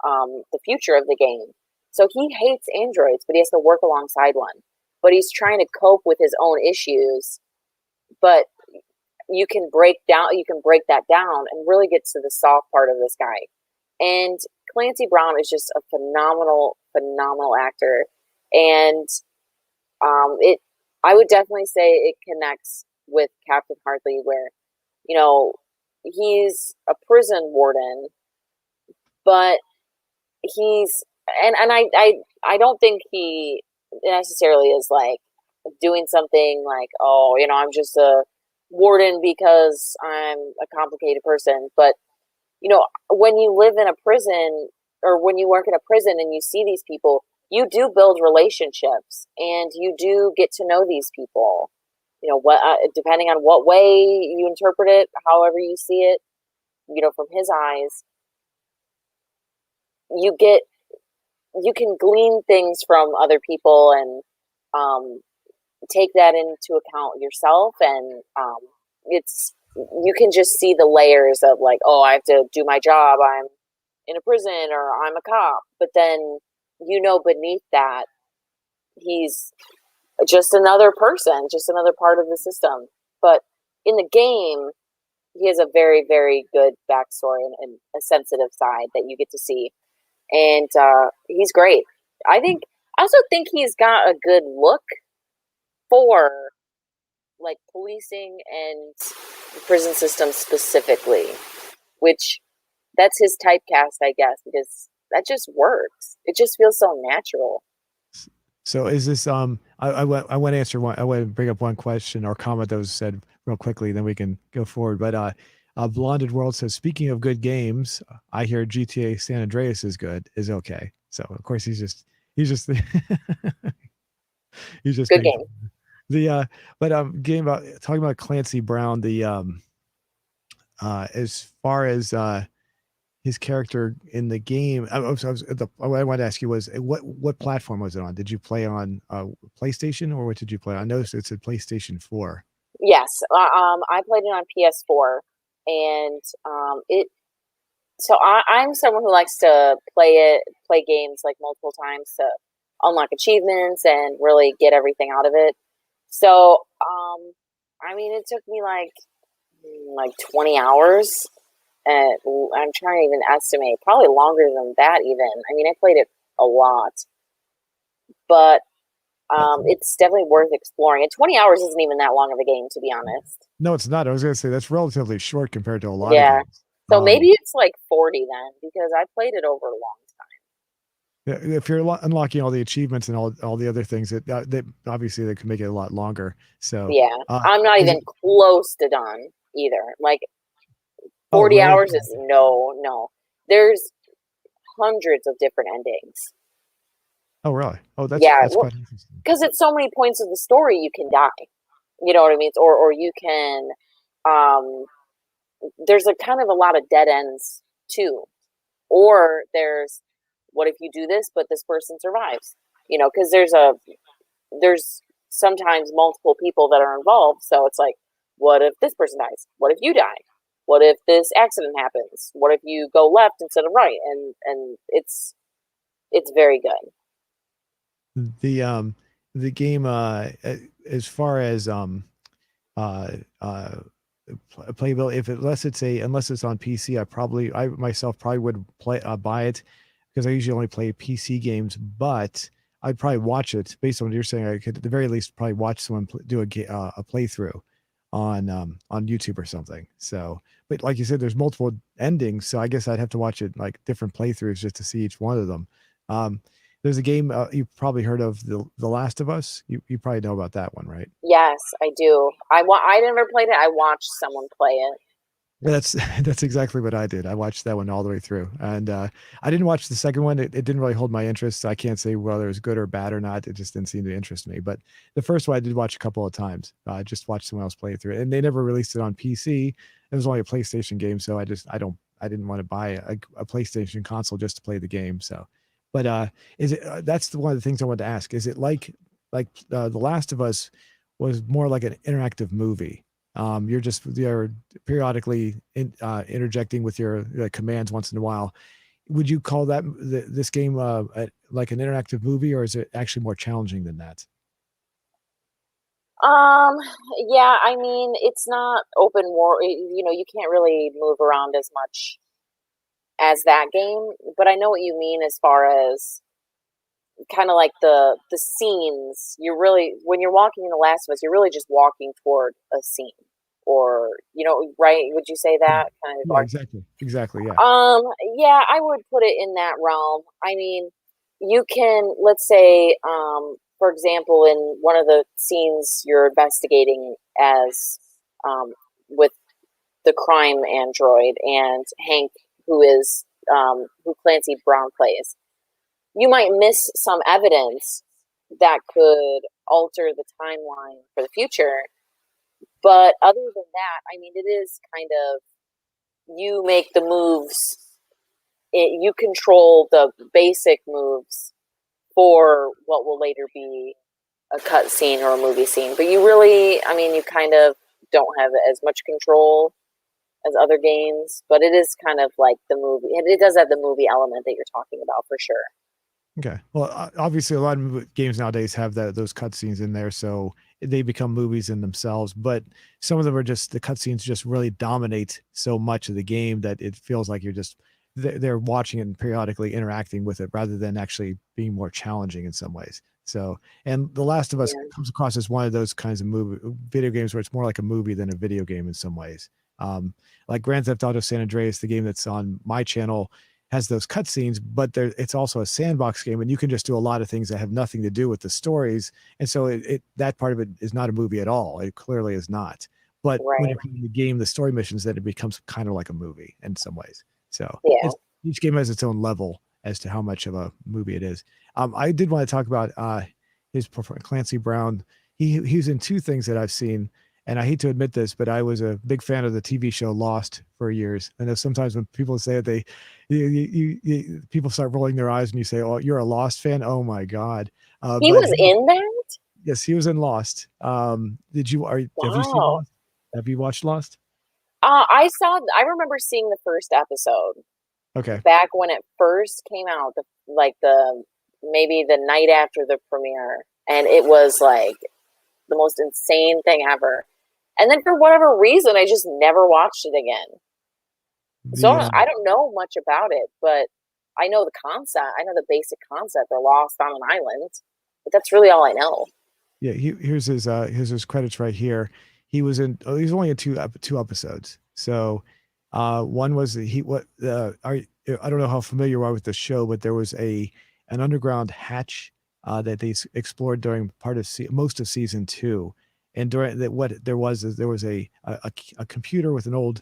the future of the game. So he hates androids, but he has to work alongside one. But he's trying to cope with his own issues. But you can break that down and really get to the soft part of this guy. And Clancy Brown is just a phenomenal, phenomenal actor. And it I would definitely say it connects with Captain Hartley where, you know, he's a prison warden, but he's and I don't think he necessarily is like doing something like, oh, I'm just a warden because I'm a complicated person. But when you live in a prison or when you work in a prison and you see these people, you do build relationships and you do get to know these people. What depending on what way you interpret it, however you see it, from his eyes, you get you can glean things from other people and take that into account yourself. And it's you can just see the layers of like, oh, I have to do my job. I'm in a prison or I'm a cop. But then, beneath that, he's just another person, just another part of the system. But in the game, he has a very, very good backstory and a sensitive side that you get to see. And he's great. I also think he's got a good look for like policing and the prison system specifically, which that's his typecast, I guess, because that just works. It just feels so natural. So is this I want to answer one, I want to bring up one question or comment that was said real quickly, then we can go forward. But Blonded World says, speaking of good games, I hear GTA San Andreas is okay. So of course he's just he's just Good making game. the but game about talking about Clancy Brown, the as far as his character in the game. What I wanted to ask you was what platform was it on? Did you play on PlayStation or what did you play on? I noticed it's a PlayStation 4. Yes, I played it on PS4, and it. So I'm someone who likes to play games like multiple times to unlock achievements and really get everything out of it. So, I mean, it took me like 20 hours. And I'm trying to even estimate, probably longer than that even. I mean, I played it a lot, but it's definitely worth exploring. And 20 hours isn't even that long of a game, to be honest. No, it's not. I was going to say that's relatively short compared to a lot of Yeah. games. So maybe it's like 40 then, because I played it over a long If you're unlocking all the achievements and all the other things that obviously they can make it a lot longer. So Yeah. I'm not even close to done either. Like 40 really? hours is no. There's hundreds of different endings. Oh, really? Oh, Yeah, that's quite interesting. because it's so many points of the story you can die. You know what I mean? Or you can there's a kind of a lot of dead ends too. Or there's what if you do this but this person survives? Because there's sometimes multiple people that are involved, so it's like, what if this person dies? What if you die? What if this accident happens? What if you go left instead of right? And it's very good. The game as far as uh uh playability, unless it's on PC, I myself probably would buy it because I usually only play PC games, but I'd probably watch it based on what you're saying. I could at the very least probably watch someone do a playthrough on YouTube or something. So, but like you said, there's multiple endings, so I guess I'd have to watch it like different playthroughs just to see each one of them. Um, There's a game you probably heard of, the Last of Us. You probably know about that one, right? Yes, I do. I never played it. I watched someone play it. Yeah, that's that's exactly what I did. I watched that one all the way through, and I didn't watch the second one. It didn't really hold my interest. I can't say whether it was good or bad or not. It just didn't seem to interest me. But the first one I did watch a couple of times. I just watched someone else play through it, and they never released it on PC. It was only a PlayStation game, so I didn't want to buy a PlayStation console just to play the game. So, but is it that's one of the things I wanted to ask. Is it like The Last of Us was more like an interactive movie? You're periodically interjecting with your commands once in a while. Would you call this game like an interactive movie, or is it actually more challenging than that? Um, yeah, I mean, it's not open war. You know, you can't really move around as much as that game, but I know what you mean as far as kind of like the scenes. You're really when you're walking in The Last of Us, you're really just walking toward a scene, or right? Would you say Yeah, that kind of yeah, exactly. Yeah. Yeah, I would put it in that realm. I mean, you can, let's say, for example, in one of the scenes you're investigating as with the crime android and Hank, who Clancy Brown plays, you might miss some evidence that could alter the timeline for the future. But other than that, I mean, it is kind of you make the moves, you control the basic moves for what will later be a cut scene or a movie scene. But you really, I mean, you kind of don't have as much control as other games, but it is kind of like the movie. It does have the movie element that you're talking about for sure. Okay. Well, obviously, a lot of games nowadays have those cutscenes in there, so they become movies in themselves. But some of them are just the cutscenes just really dominate so much of the game that it feels like they're watching it and periodically interacting with it rather than actually being more challenging in some ways. So, and The Last of Us Yeah. comes across as one of those kinds of video games where it's more like a movie than a video game in some ways. Um, like Grand Theft Auto San Andreas, the game that's on my channel, has those cutscenes, but it's also a sandbox game, and you can just do a lot of things that have nothing to do with the stories. And so that part of it is not a movie at all. It clearly is not. But when Right. you're playing the game, the story missions, then it becomes kind of like a movie in some ways. So Yeah. it's each game has its own level as to how much of a movie it is. I did want to talk about Clancy Brown. He's in two things that I've seen, and I hate to admit this, but I was a big fan of the TV show Lost for years. I know sometimes when people say it, people start rolling their eyes when you say, "Oh, you're a Lost fan." Oh my God! He But was in that? yes, he was in Lost. Have you seen Wow. Lost? Have you watched Lost? I remember seeing the first episode Okay. back when it first came out, maybe the night after the premiere, and it was like the most insane thing ever. And then for whatever reason, I just never watched it again. So The I don't know much about it, but I know the concept. I know the basic concept. They're lost on an island, but that's really all I know. Yeah, here's his credits right here. He was only in two episodes. So one was he what I don't know how familiar you are with the show, but there was an underground hatch that they explored during most of season 2. And during that, what there was is there was a computer with an old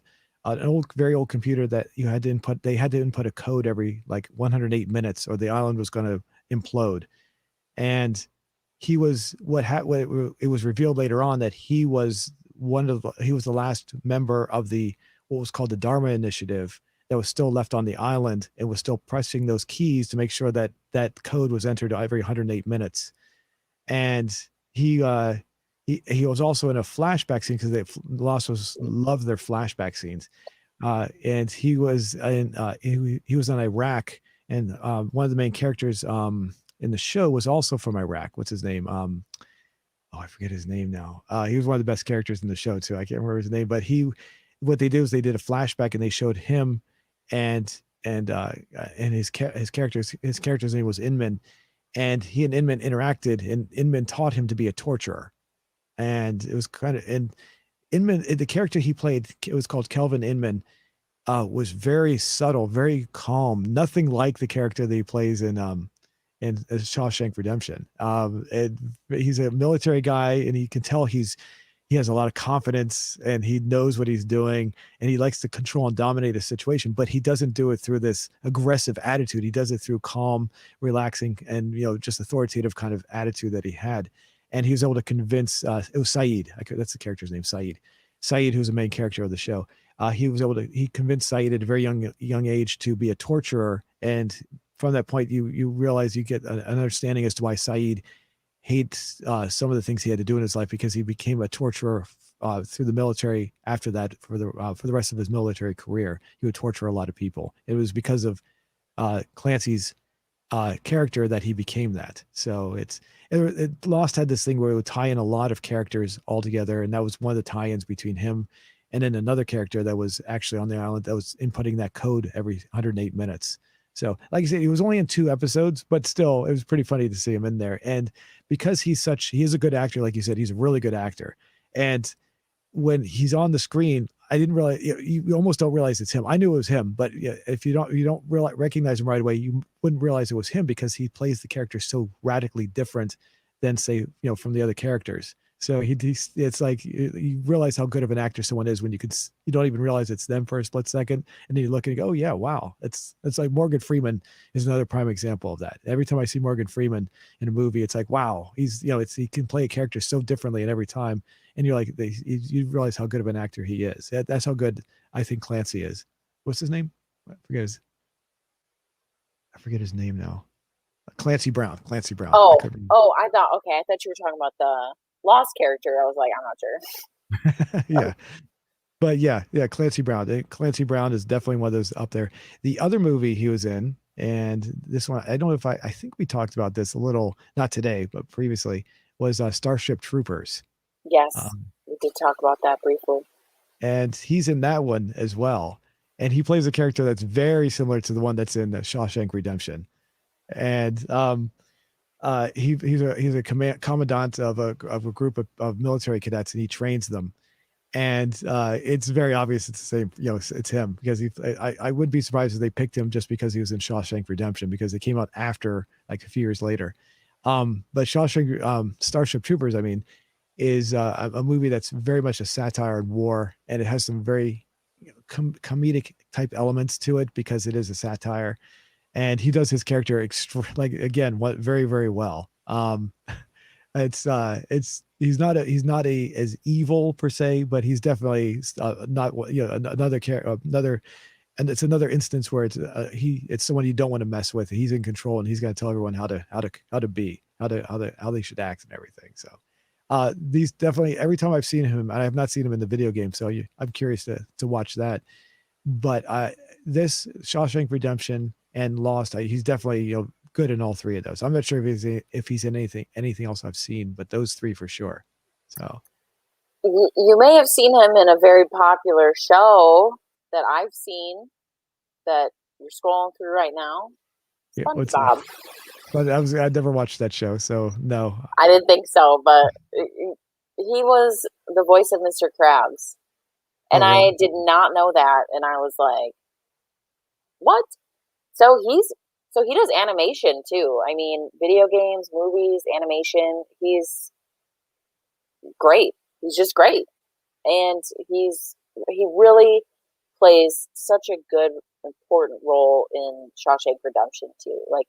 very old computer that you had to input. They had to input a code every like 108 minutes, or the island was going to implode. And he was it was revealed later on that he was the last member of the what was called the Dharma Initiative that was still left on the island and was still pressing those keys to make sure that that code was entered every 108 minutes. And he uh he was also in a flashback scene because they Lost was loved their flashback scenes. And he was in Iraq, and one of the main characters in the show was also from Iraq. What's his name? Oh, I forget his name now. He was one of the best characters in the show too. I can't remember his name, but what they did was they did a flashback and they showed him and and his character's name was Inman, and he and Inman interacted, and Inman taught him to be a torturer. And it was kind of and Inman, the character he played, it was called Kelvin Inman, was very subtle, very calm, nothing like the character that he plays in Shawshank Redemption. And he's a military guy, and you can tell he has a lot of confidence and he knows what he's doing, and he likes to control and dominate a situation, but he doesn't do it through this aggressive attitude. He does it through calm, relaxing, and just authoritative kind of attitude that he had. And he was able to convince it was Saeed. That's the character's name, Saeed. Saeed, who's the main character of the show. He convinced Saeed at a very young age to be a torturer, and from that point, you realize, you get an understanding as to why Saeed hates some of the things he had to do in his life, because he became a torturer through the military after that. For the rest of his military career, he would torture a lot of people. It was because of Clancy's character that he became that. So Lost had this thing where it would tie in a lot of characters all together, and that was one of the tie-ins between him and then another character that was actually on the island that was inputting that code every 108 minutes. So, like I said, he was only in 2 episodes, but still, it was pretty funny to see him in there. And because he is a good actor, like you said, he's a really good actor. And when he's on the screen, I didn't realize, you almost don't realize it's him. I knew it was him, but if you don't recognize him right away, you wouldn't realize it was him, because he plays the character so radically different than, say, from the other characters. So it's like you realize how good of an actor someone is when you don't even realize it's them for a split second, and then you look and you go, oh yeah, wow. It's like Morgan Freeman is another prime example of that. Every time I see Morgan Freeman in a movie, it's like, wow, he can play a character so differently, and every time, and you're like, you realize how good of an actor he is. That's how good I think Clancy is. What's his name? I forget his name now. Clancy Brown. Oh, I thought you were talking about the Lost character. I was like, I'm not sure. Yeah. But yeah, Clancy Brown. Clancy Brown is definitely one of those up there. The other movie he was in, and this one, I don't know if I think we talked about this a little, not today, but previously, was Starship Troopers. Yes, we did talk about that briefly. And he's in that one as well. And he plays a character that's very similar to the one that's in Shawshank Redemption. And he's a commandant of a group of military cadets, and he trains them. And it's very obvious it's the same, it's him, because I wouldn't be surprised if they picked him just because he was in Shawshank Redemption, because it came out after, like, a few years later. But Starship Troopers, I mean, is a movie that's very much a satire on war, and it has some very comedic type elements to it, because it is a satire, and he does his character very, very well. It's he's not as evil per se, but he's definitely not and it's another instance where it's someone you don't want to mess with. He's in control, and he's going to tell everyone how they should act and everything. So these definitely, every time I've seen him, and I have not seen him in the video game, so I'm curious to watch that. But this Shawshank Redemption and Lost, he's definitely good in all 3 of those. I'm not sure if he's in anything else I've seen, but those 3 for sure. So you may have seen him in a very popular show that I've seen that you're scrolling through right now. SpongeBob. But I'd never watched that show, so no. I didn't think so, but he was the voice of Mr. Krabs. And really? I did not know that, and I was like, what? So he does animation too. I mean, video games, movies, animation. He's great. He's just great. And he really plays such a good, important role in Shawshank Redemption too. Like,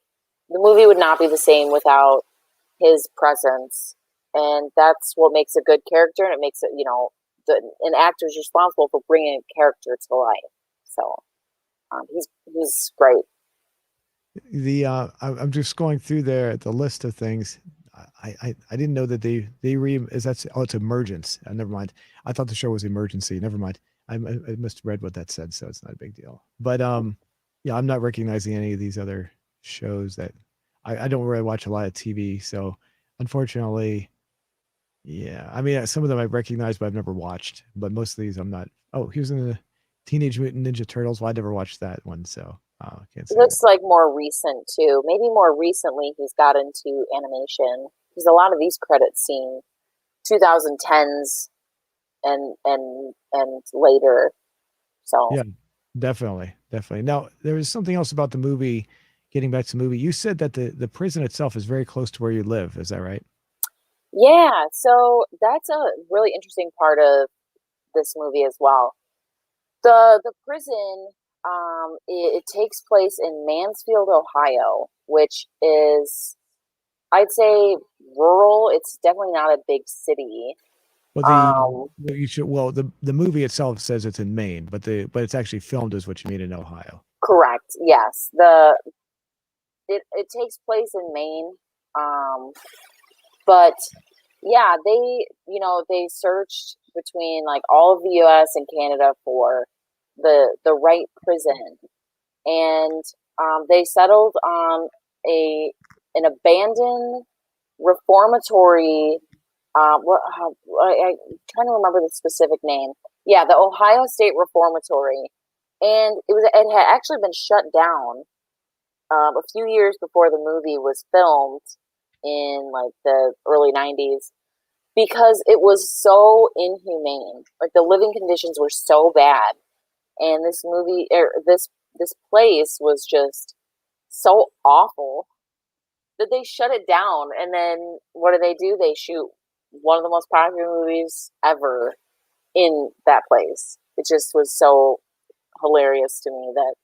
the movie would not be the same without his presence. And that's what makes a good character, and it makes it, an actor is responsible for bringing a character to life. So he's great. I'm just going through the list of things. I didn't know that it's Emergence. Never mind. I thought the show was Emergency. Never mind. I must have read what that said, so it's not a big deal. But yeah, I'm not recognizing any of these other shows that I don't really watch a lot of TV. So unfortunately, yeah. I mean, some of them I recognize, but I've never watched. But most of these I'm not. Oh, he was in the Teenage Mutant Ninja Turtles. Well, I never watched that one, so can't say. It looks like more recent too. Maybe more recently he's got into animation, because a lot of these credits seem 2010s and later. So yeah, definitely. Now there was something else about the movie getting back to the movie, you said that the prison itself is very close to where you live. Is that right? Yeah, so that's a really interesting part of this movie as well. The prison it takes place in Mansfield, Ohio, which is I'd say rural. It's definitely not a big city. Well, Um, you should well the movie itself says it's in Maine, but it's actually filmed is what you mean in Ohio. Correct. Yes. It takes place in Maine. Um, but yeah, they searched between like all of the US and Canada for the right prison, and they settled on a an abandoned reformatory. I'm trying to remember the specific name. Yeah, the Ohio State Reformatory, and it had actually been shut down a few years before the movie was filmed in like the early '90s because it was so inhumane. Like the living conditions were so bad, and this place was just so awful that they shut it down. And then what do? They shoot one of the most popular movies ever in that place. It just was so hilarious to me that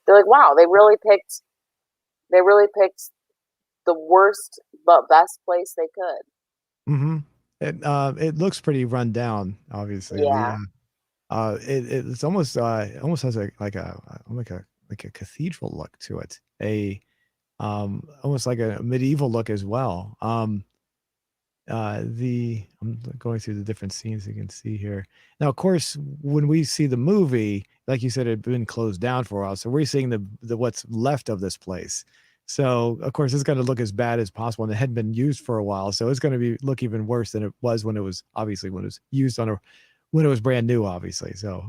they're like, wow, they really picked the worst but best place they could. Mm-hmm. It looks pretty run down, obviously. Yeah. It's almost it almost has like a cathedral look to it. Almost like a medieval look as well. The I'm going through the different scenes you can see here. Now, of course, when we see the movie, like you said, it had been closed down for a while, so we're seeing the what's left of this place. So, of course, it's going to look as bad as possible, and it hadn't been used for a while, so it's going to be look even worse than it was when it was obviously when it was used on a when it was brand new, obviously. So,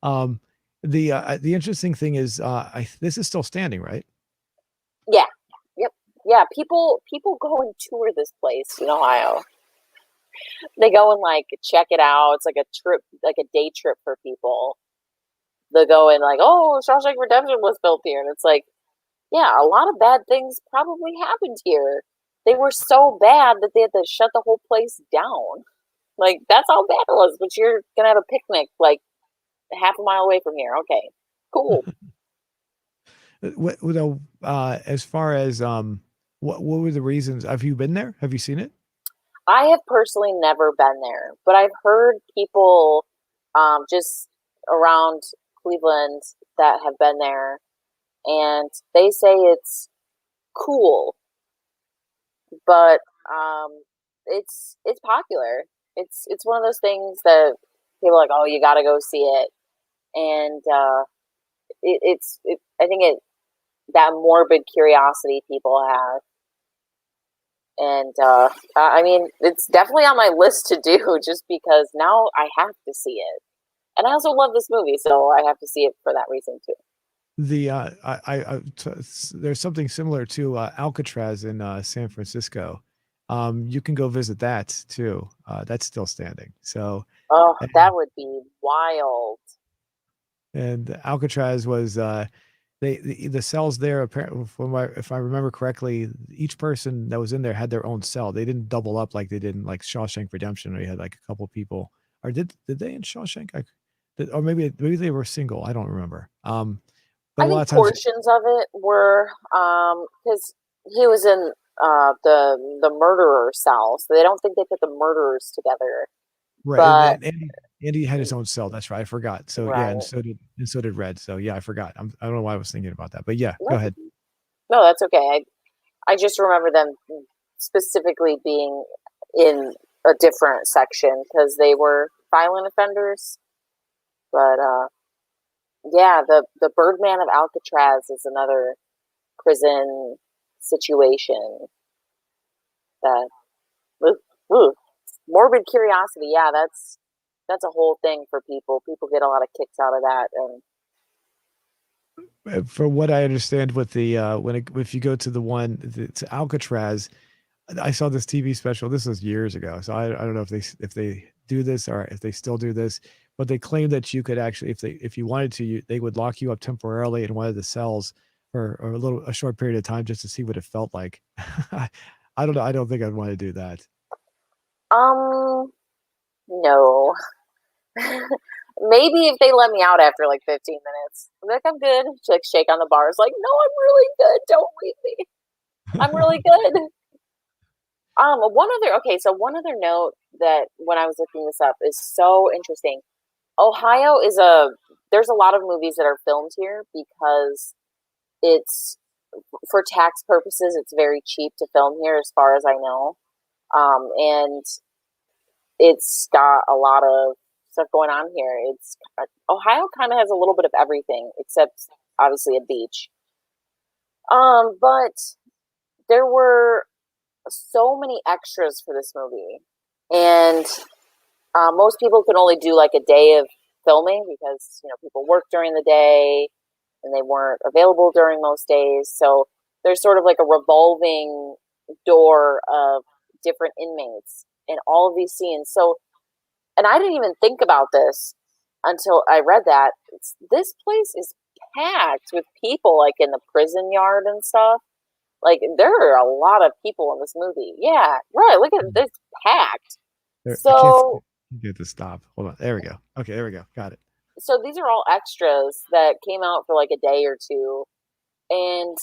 um, the interesting thing is, this is still standing, right? Yeah. Yep. Yeah. People go and tour this place in Ohio. They go and like check it out. It's like a trip, like a day trip for people. They go and like, oh, Shawshank Redemption was built here, and it's like, yeah, a lot of bad things probably happened here. They were so bad that they had to shut the whole place down. Like that's how bad it was. But you're gonna have a picnic like half a mile away from here. Okay, cool. As far as what were the reasons? Have you been there? Have you seen it? I have personally never been there, but I've heard people just around Cleveland that have been there, and they say it's cool, but it's popular. It's one of those things that people are like, oh, you got to go see it, and I think it that morbid curiosity people have. And I mean, it's definitely on my list to do just because now I have to see it. And I also love this movie, so I have to see it for that reason too. There's something similar to Alcatraz in San Francisco. You can go visit that too. That's still standing. So, Oh, and, that would be wild. and Alcatraz was the cells there apparently, if I remember correctly, each person that was in there had their own cell. They didn't double up like they did in like Shawshank Redemption, where you had like a couple people. Or did they in Shawshank? Or maybe they were single. I don't remember. But I a lot think of times, portions of it were because he was in the murderer cell, so they don't think they put the murderers together. right? But Andy had his own cell. That's right. I forgot. So yeah, right, and so did Red. So yeah, I forgot. I don't know why I was thinking about that. But yeah, go no, ahead. no, that's okay. I just remember them specifically being in a different section because they were violent offenders. But yeah, the Birdman of Alcatraz is another prison situation that ooh, ooh, morbid curiosity. Yeah, that's a whole thing for people. People get a lot of kicks out of that, and From what I understand, with the if you go to to Alcatraz, I saw this TV special. This was years ago, so I don't know if they do this or if they still do this. But they claim that you could actually, if you wanted to, they would lock you up temporarily in one of the cells for a short period of time just to see what it felt like. I don't know. I don't think I'd want to do that. Um, no. Maybe if they let me out after like 15 minutes, I'm like, I'm good. She like shake on the bars, like, no, I'm really good. Don't leave me. I'm really good. One other note that when I was looking this up is so interesting. Ohio is there's a lot of movies that are filmed here because it's for tax purposes, it's very cheap to film here, as far as I know. And it's got a lot of stuff going on here. It's Ohio kind of has a little bit of everything except obviously a beach. But there were so many extras for this movie, and most people can only do like a day of filming because people work during the day and they weren't available during most days. So there's sort of like a revolving door of different inmates in all of these scenes. So, and I didn't even think about this until I read that this place is packed with people, like in the prison yard and stuff. Like there are a lot of people in this movie. Yeah, right. Look at this, packed. I can't So get to stop. Hold on. There we go. Okay, there we go. Got it. so these are all extras that came out for like a day or two, and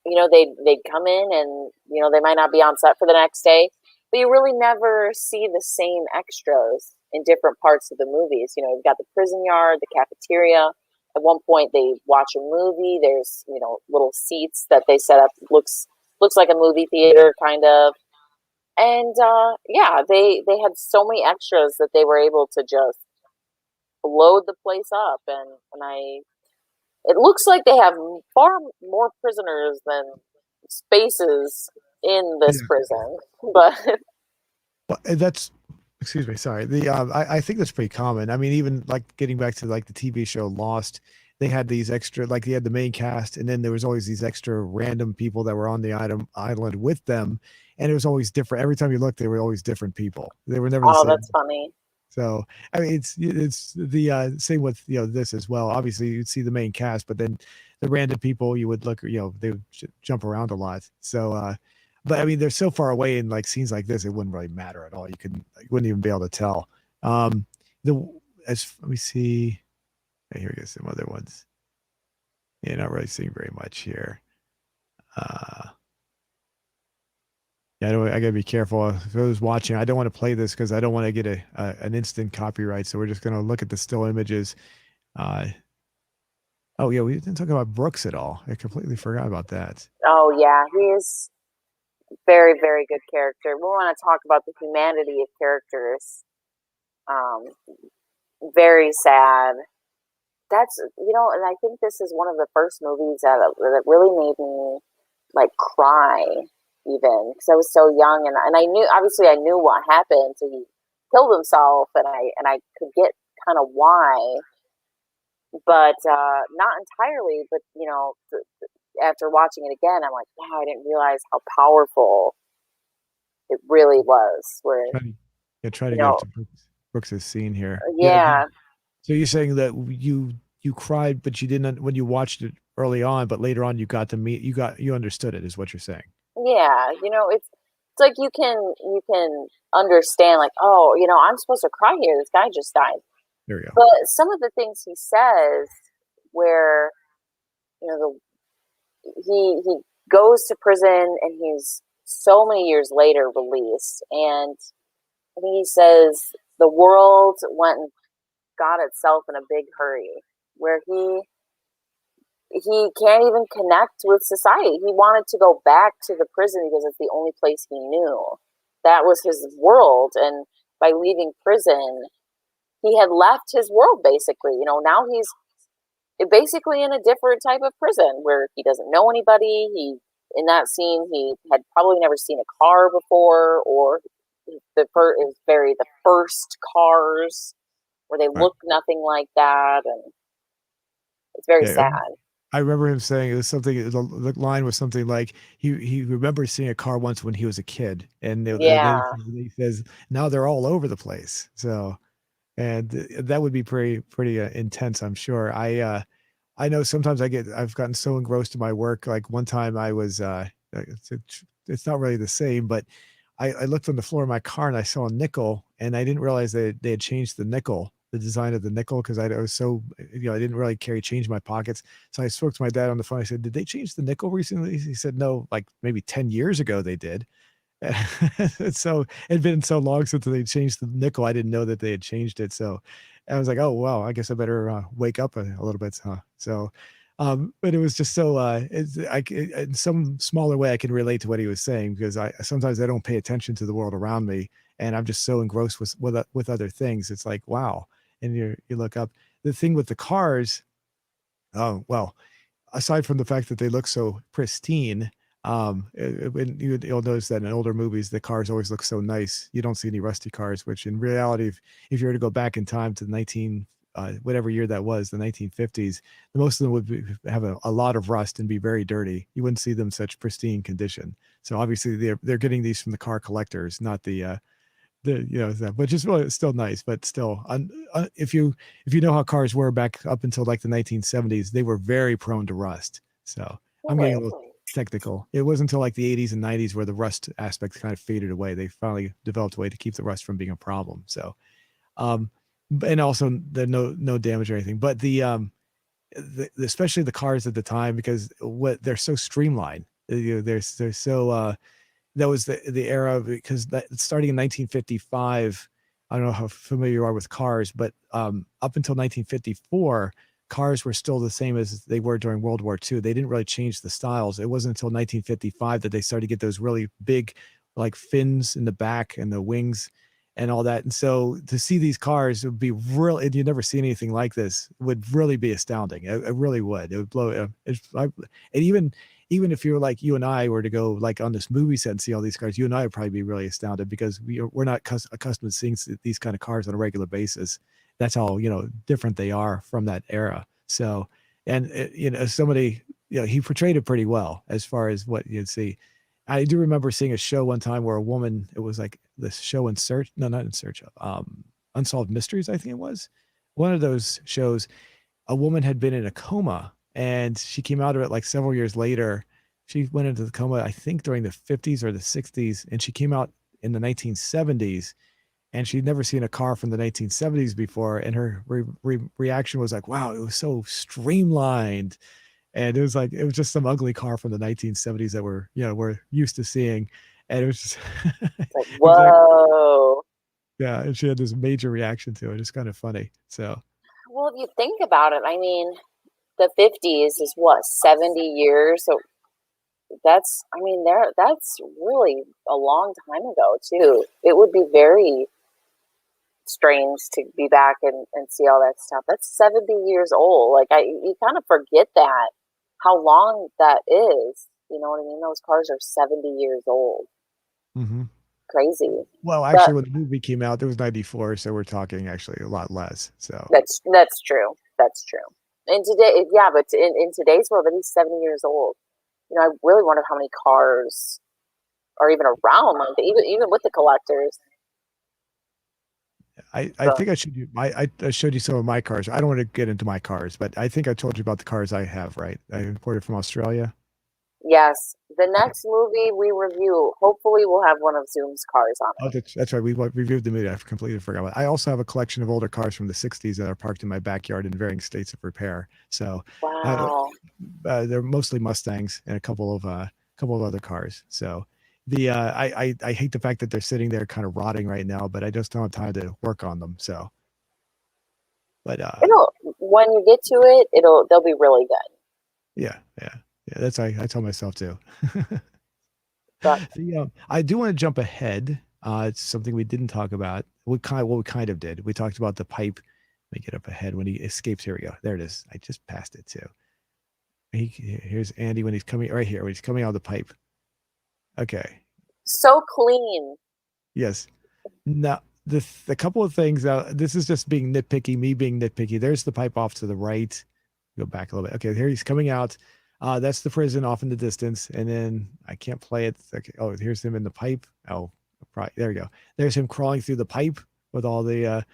they'd come in, and they might not be on set for the next day, but you really never see the same extras in different parts of the movies. You've got the prison yard, the cafeteria. At one point, they watch a movie. There's little seats that they set up. Looks like a movie theater kind of. And yeah, they had so many extras that they were able to just load the place up, and it looks like they have far more prisoners than spaces in this Yeah. prison. But Well, that's excuse me, sorry. I think that's pretty common. I mean, even like getting back to like the TV show Lost, they had these extra, like they had the main cast, and then there was always these extra random people that were on the island with them, and it was always different. Every time you looked, they were always different people. They were never the oh, same. that's funny. So I mean, it's the same with this as well. Obviously, you'd see the main cast, but then the random people you would look, they would jump around a lot. So, but I mean, they're so far away in like scenes like this, it wouldn't really matter at all. You wouldn't even be able to tell. The as let me see. Here we go, some other ones. Yeah, not really seeing very much here. Uh, Yeah, I gotta be careful. If I was watching, I don't want to play this because I don't want to get an instant copyright. So we're just gonna look at the still images. Uh, oh yeah, we didn't talk about Brooks at all. I completely forgot about that. Oh yeah, he is very, very good character. We want to talk about the humanity of characters. Um, Very sad. And I think this is one of the first movies that really made me like cry, even because I was so young, and I knew, obviously I knew what happened. So he killed himself, and I could get kind of why, but not entirely. But after watching it again, I'm like, wow, I didn't realize how powerful it really was. Where Try to, yeah, try to you get up know, to Brooks's scene here. Yeah. yeah, So you're saying that you cried, but you didn't when you watched it early on, but later on you got to meet you understood it, is what you're saying. yeah, it's like you can understand, like, oh, I'm supposed to cry here. This guy just died. There we go. But some of the things he says, where you know he goes to prison, and he's so many years later released, and I think he says the world went and got itself in a big hurry, where he can't even connect with society. He wanted to go back to the prison because it's the only place he knew. That was his world, and by leaving prison, he had left his world basically. Now he's basically in a different type of prison where he doesn't know anybody. In that scene, he had probably never seen a car before, or the first cars where they Right. look nothing like that, and it's very Yeah. sad. I remember him saying it was something. The line was something like he remembers seeing a car once when he was a kid, and Yeah. he says now they're all over the place. So, and that would be pretty intense, I'm sure. I know sometimes I've gotten so engrossed in my work. Like one time I was, it's not really the same, but I looked on the floor of my car and I saw a nickel, and I didn't realize they had changed the nickel, the design of the nickel, because I was so, I didn't really carry change in my pockets. So I spoke to my dad on the phone. I said, "Did they change the nickel recently?" He said, "No, like maybe 10 years ago they did." So it had been so long since they changed the nickel. I didn't know that they had changed it. So I was like, oh, wow, I guess I better wake up a little bit. Huh? So, but it was just so, in some smaller way, I can relate to what he was saying, because sometimes I don't pay attention to the world around me, and I'm just so engrossed with other things. It's like, wow. And you look up the thing with the cars. Oh, well, aside from the fact that they look so pristine, when you'll notice that in older movies, the cars always look so nice. You don't see any rusty cars, which in reality, if you were to go back in time to the 19, whatever year that was, the 1950s, most of them have a lot of rust and be very dirty. You wouldn't see them in such pristine condition. So obviously they're getting these from the car collectors, not that, but just really, it's still nice, but still, if you know how cars were back up until like the 1970s, they were very prone to rust. So I'm getting a little technical. It wasn't until like the 80s and 90s where the rust aspect kind of faded away. They finally developed a way to keep the rust from being a problem. So, um, and also the no damage or anything. But especially the cars at the time, because what they're so streamlined. They're so that was the era, because that starting in 1955, I don't know how familiar you are with cars, but up until 1954, cars were still the same as they were during World War II. They didn't really change the styles. It wasn't until 1955 that they started to get those really big, like fins in the back and the wings and all that. And so to see these cars would be real, and you never see anything like this, would really be astounding. It really would. It would blow. And even if you were like you and I were to go like on this movie set and see all these cars, you and I would probably be really astounded, because we're not accustomed to seeing these kind of cars on a regular basis. That's how different they are from that era. So, and somebody, he portrayed it pretty well as far as what you'd see. I do remember seeing a show one time where a woman, it was like this show In Search, no, not In Search of, Unsolved Mysteries, I think it was. One of those shows, a woman had been in a coma, and she came out of it like several years later. She went into the coma, I think during the 50s or the 60s, and she came out in the 1970s, and she'd never seen a car from the 1970s before. And her reaction was like, wow, it was so streamlined. And it was just some ugly car from the 1970s that we're used to seeing. And it was just, Like, it was like, whoa. yeah. And she had this major reaction to it. It's kind of funny. So, Well, if you think about it, I mean, the 50s is what, 70 years? So that's really a long time ago, too. It would be very strange to be back and see all that stuff. That's 70 years old. Like, you kind of forget that, how long that is. You know what I mean? Those cars are 70 years old. mhm. Crazy. Well, But actually, when the movie came out, it was 94. So we're talking actually a lot less. So, that's true. That's true. And today, yeah, but in today's world, he's 70 years old. I really wonder how many cars are even around, like even with the collectors. I So think I showed you I showed you some of my cars. I don't want to get into my cars, but I think I told you about the cars I have, right? I imported from Australia. yes, the next movie we review, hopefully we'll have one of Zoom's cars on Oh, it. that's right. We reviewed the movie. I completely forgot about it. I also have a collection of older cars from the 60s that are parked in my backyard in varying states of repair. So, uh, Wow. they're mostly Mustangs and a couple of other cars. So, I hate the fact that they're sitting there kind of rotting right now, but I just don't have time to work on them. So, but It'll when you get to it, they'll be really good. yeah, yeah, yeah. That's I tell myself too. But I do want to jump ahead. It's something we didn't talk about. What we kind of did. We talked about the pipe. Let me get up ahead when he escapes. Here we go. There it is. I just passed it too. Here's Andy when he's coming right here. When he's coming out of the pipe. Okay. so clean. Yes. Now the couple of things. This is just being nitpicky. Me being nitpicky. There's the pipe off to the right. Go back a little bit. Okay. Here he's coming out. That's the prison off in the distance. And then I can't play it. Okay. Oh, here's him in the pipe. Oh, right. There we go. There's him crawling through the pipe with all the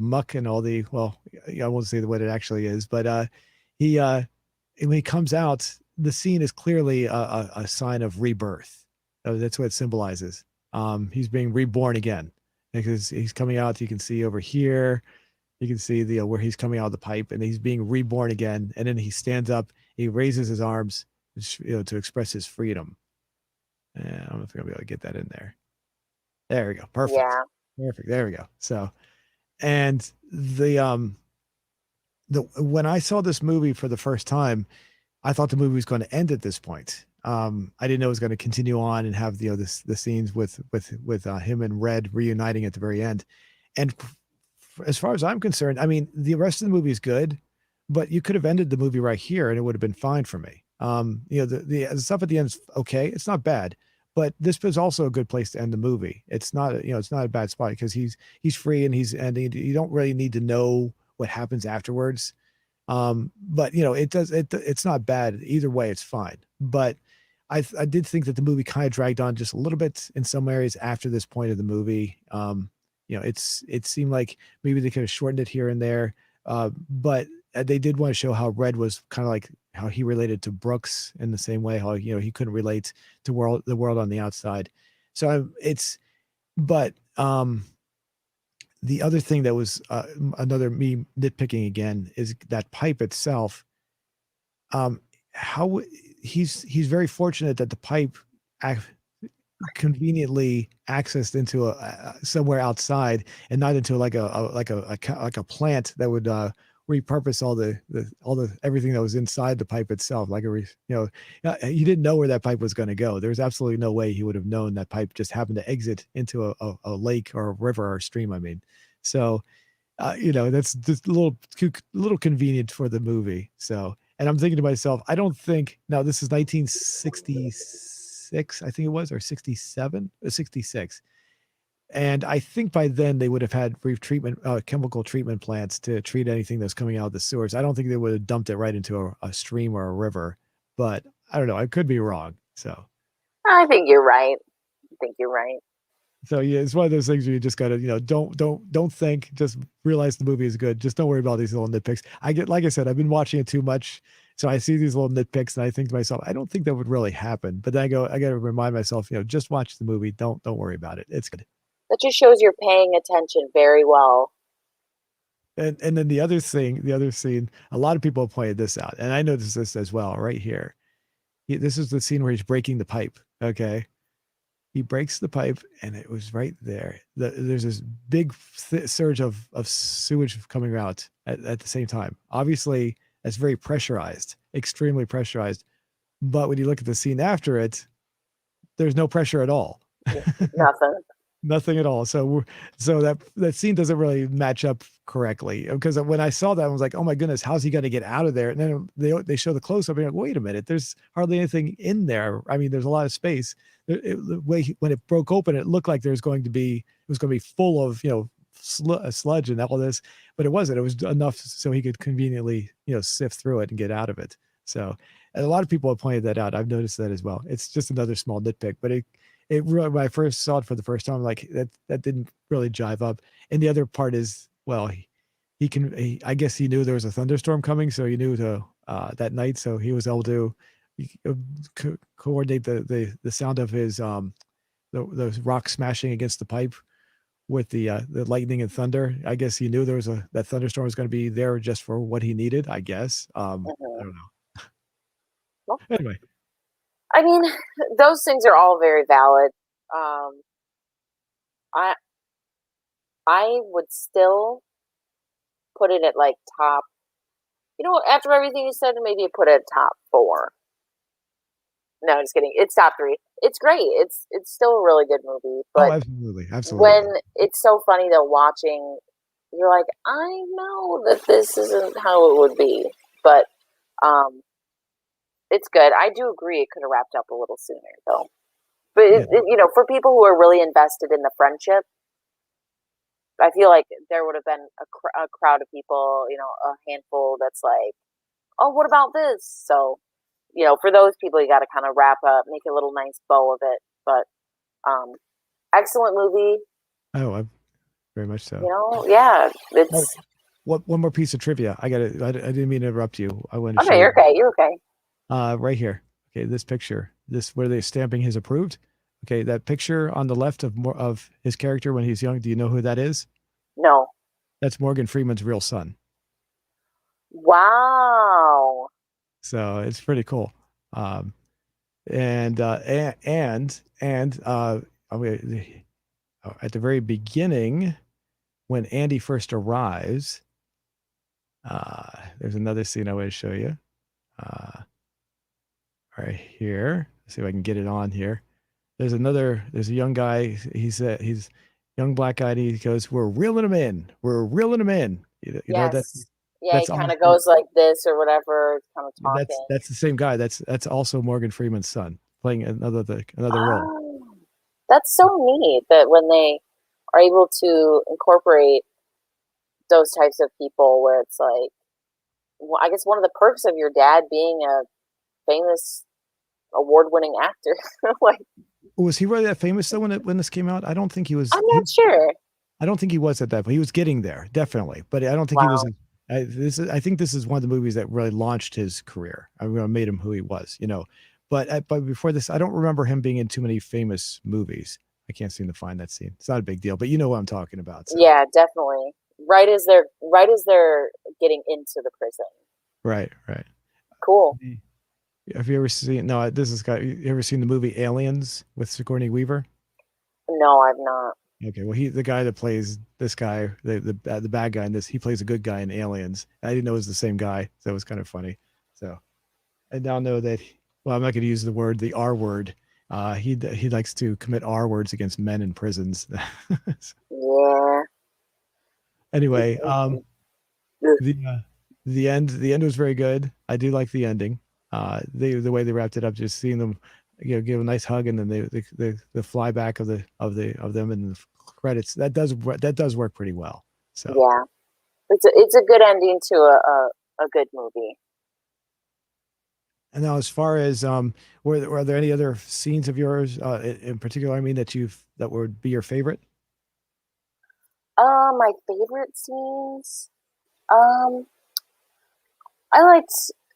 muck and all the, well, I won't say what it actually is, but he when he comes out, the scene is clearly a sign of rebirth. That's what it symbolizes. He's being reborn again because he's coming out. You can see over here. You can see the where he's coming out of the pipe, and he's being reborn again. And then he stands up. He raises his arms, to express his freedom. I don't know if I'm gonna be able to get that in there. There we go. Perfect. Yeah. Perfect. There we go. So, and the when I saw this movie for the first time, I thought the movie was going to end at this point. I didn't know it was going to continue on and have the scenes with him and Red reuniting at the very end. And as far as I'm concerned, I mean, the rest of the movie is good, but you could have ended the movie right here and it would have been fine for me. The stuff at the end is okay. It's not bad, but this was also a good place to end the movie. It's not, it's not a bad spot because he's free and you don't really need to know what happens afterwards. But it's not bad either way. It's fine. But I did think that the movie kind of dragged on just a little bit in some areas after this point of the movie. It seemed like maybe they could have shortened it here and there. But they did want to show how Red was kind of like how he related to Brooks in the same way, how, he couldn't relate to the world on the outside. So but the other thing that was another me nitpicking again is that pipe itself. How he's very fortunate that the pipe conveniently accessed into somewhere outside and not into like a plant that would repurpose all the everything that was inside the pipe itself. He didn't know where that pipe was going to go. There's absolutely no way he would have known that pipe just happened to exit into a lake or a river or stream. I mean, so that's just a little convenient for the movie. So, and I'm thinking to myself, I don't think now this is 1966, I think it was, or 67, 66. And I think by then they would have had chemical treatment plants to treat anything that's coming out of the sewers. I don't think they would have dumped it right into a stream or a river, but I don't know. I could be wrong. So I think you're right. I think you're right. So yeah, it's one of those things where you just gotta, don't think, just realize the movie is good. Just don't worry about these little nitpicks. Like I said, I've been watching it too much, so I see these little nitpicks and I think to myself, I don't think that would really happen. But then I gotta remind myself, just watch the movie. Don't worry about it. It's good. That just shows you're paying attention very well. And then the other scene, a lot of people have pointed this out, and I noticed this as well, right here. This is the scene where he's breaking the pipe. Okay. He breaks the pipe, and it was right there. There's this big surge of sewage coming out at the same time. Obviously, that's very pressurized, extremely pressurized. But when you look at the scene after it, there's no pressure at all. Nothing. Nothing at all. So that scene doesn't really match up correctly, because when I saw that, I was like, oh my goodness, how's he going to get out of there? And then they show the close up and like, wait a minute, there's hardly anything in there. I mean, there's a lot of space. The way when it broke open, it looked like it was going to be full of sludge and all this, but it wasn't. It was enough so he could conveniently sift through it and get out of it. So, and a lot of people have pointed that out. I've noticed that as well. It's just another small nitpick, but it really, when I first saw it for the first time, like that didn't really jive up. And the other part is, well, I guess he knew there was a thunderstorm coming, so he knew that night, so he was able to coordinate the sound of his those rocks smashing against the pipe with the lightning and thunder. I guess he knew that thunderstorm was going to be there just for what he needed, I guess. I don't know. Well, anyway, I mean, those things are all very valid. I would still put it at like top. After everything you said, maybe put it at top 4. No, just kidding. It's top 3. It's great. It's still a really good movie. But absolutely. When it's so funny though, watching, you're like, I know that this isn't how it would be, but it's good. I do agree it could have wrapped up a little sooner though. But for people who are really invested in the friendship, I feel like there would have been a crowd of people, a handful that's like, oh, what about this? So, for those people, you got to kind of wrap up, make a little nice bow of it. But excellent movie. Oh, very much so. Yeah, it's What one more piece of trivia? I got it. I didn't mean to interrupt you. I want to show Okay, you. you're okay. You're okay. Right here. Okay, this picture. This where they're stamping his approved. Okay, that picture on the left of his character when he's young. Do you know who that is? No. That's Morgan Freeman's real son. Wow. So it's pretty cool. Um, and at the very beginning, when Andy first arrives, there's another scene I want to show you. Uh, right here. Let's see if I can get it on here. There's a young guy. He's young black guy. And he goes, "We're reeling him in. We're reeling him in." You know that Yes. Yeah, he that's kind also of goes like this or whatever, kind of talking. that's the same guy. That's also Morgan Freeman's son playing another role. Oh, that's so neat that when they are able to incorporate those types of people where it's like, well, I guess one of the perks of your dad being a famous award-winning actor. Like, Was he really that famous though when this came out? I don't think he was. I'm not sure. I don't think he was at that point. He was getting there, definitely, but I don't think he was. Wow. I think this is one of the movies that really launched his career. I mean, made him who he was, you know. But before this, I don't remember him being in too many famous movies. I can't seem to find that scene. It's not a big deal, but you know what I'm talking about. So Yeah, definitely. Right as they're getting into the prison. right, right. Cool. Have you ever seen? No, this is got. You ever seen the movie Aliens with Sigourney Weaver? No, I've not. Okay, well, the guy that plays this guy, the bad guy in this, he plays a good guy in Aliens. I didn't know it was the same guy, so it was kind of funny. So I now know that. Well, I'm not going to use the R word. He likes to commit R words against men in prisons. Yeah. Anyway, the uh, the end was very good. I do like the ending. The way they wrapped it up, just seeing them, give a nice hug, and then the flyback of them and the credits. That does work pretty well. So. Yeah. It's a good ending to a good movie. And now, as far as were there any other scenes of yours in particular? I mean, that would be your favorite? My favorite scenes. Um, I liked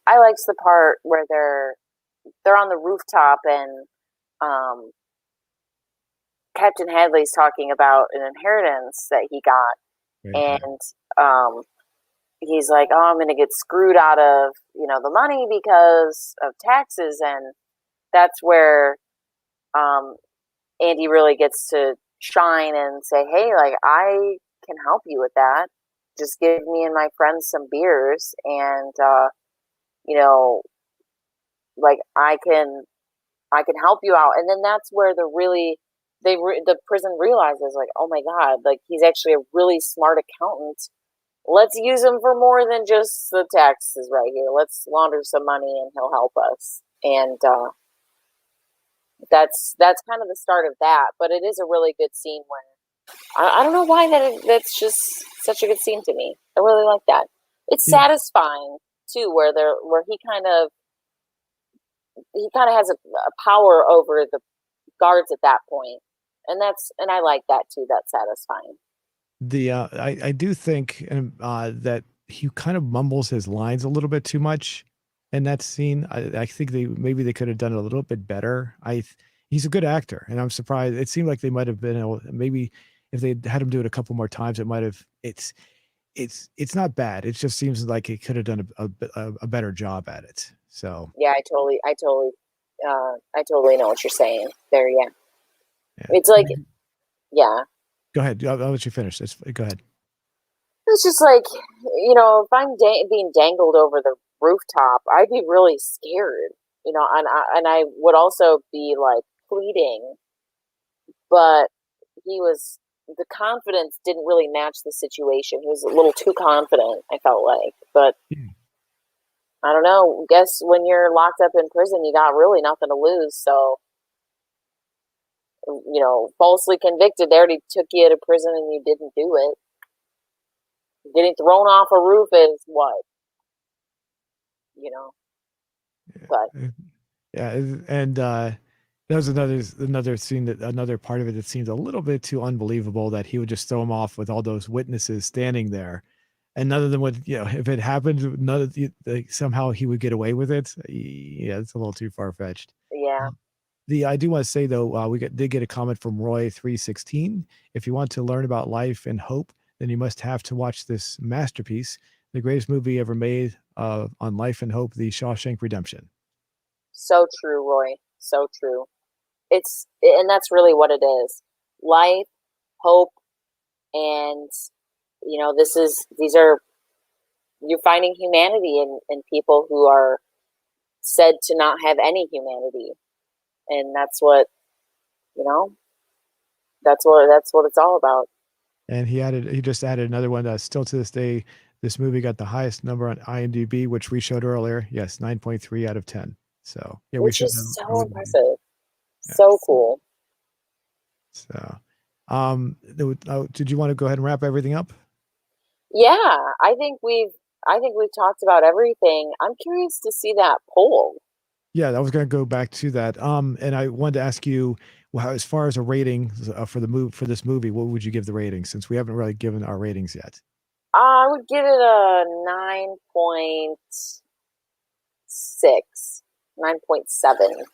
I liked the part where they're on the rooftop and um Captain Hadley's talking about an inheritance that he got, Right, right. and um he's like, "Oh, I'm going to get screwed out of, the money because of taxes." And that's where um Andy really gets to shine and say, "Hey, like, I can help you with that. Just give me and my friends some beers, and you know, like, I can help you out." And then that's where the prison realizes, like, "Oh my god, like, he's actually a really smart accountant. Let's use him for more than just the taxes right here. Let's launder some money and he'll help us." And that's kind of the start of that. But it is a really good scene where I don't know why that's just such a good scene to me. I really like that. It's Yeah. satisfying too, where he kind of has a power over the guards at that point, and I like that too. That's satisfying. I do think that he kind of mumbles his lines a little bit too much in that scene. I think they could have done it a little bit better. He's a good actor, and I'm surprised. It seemed like they might have been able, maybe if they had him do it a couple more times, it might have. It's not bad. It just seems like he could have done a better job at it. So Yeah, I totally know what you're saying there. Yeah, yeah. it's like, yeah, Go ahead. I'll let you finish. Go ahead. it's just like, if I'm being dangled over the rooftop, I'd be really scared, and I would also be like pleading, but the confidence didn't really match the situation. He was a little too confident, I felt like, but Yeah. I don't know. Guess when you're locked up in prison, you got really nothing to lose. So, falsely convicted, they already took you to prison and you didn't do it. Getting thrown off a roof is what, you know. But Yeah, and that was another scene another part of it that seemed a little bit too unbelievable that he would just throw him off with all those witnesses standing there, and none of them would, if it happened, none of somehow he would get away with it. Yeah, it's a little too far fetched. Yeah. I do want to say though, did get a comment from Roy 316. If you want to learn about life and hope, then you must have to watch this masterpiece, the greatest movie ever made on life and hope, The Shawshank Redemption. So true, Roy. So true. And that's really what it is. Life, hope, and these are, you're finding humanity in people who are said to not have any humanity. And that's what, you know, that's what it's all about. And he just added another one. Still to this day, this movie got the highest number on IMDb, which we showed earlier. Yes, 9.3 out of 10. So yeah, we Which should is have. so Yeah. impressive. So cool. So, did you want to go ahead and wrap everything up? Yeah, I think we've talked about everything. I'm curious to see that poll. Yeah, I was going to go back to that. And I wanted to ask you, well, as far as a rating for this movie, what would you give the rating? Since we haven't really given our ratings yet. I would give it a 9.6, 9.7.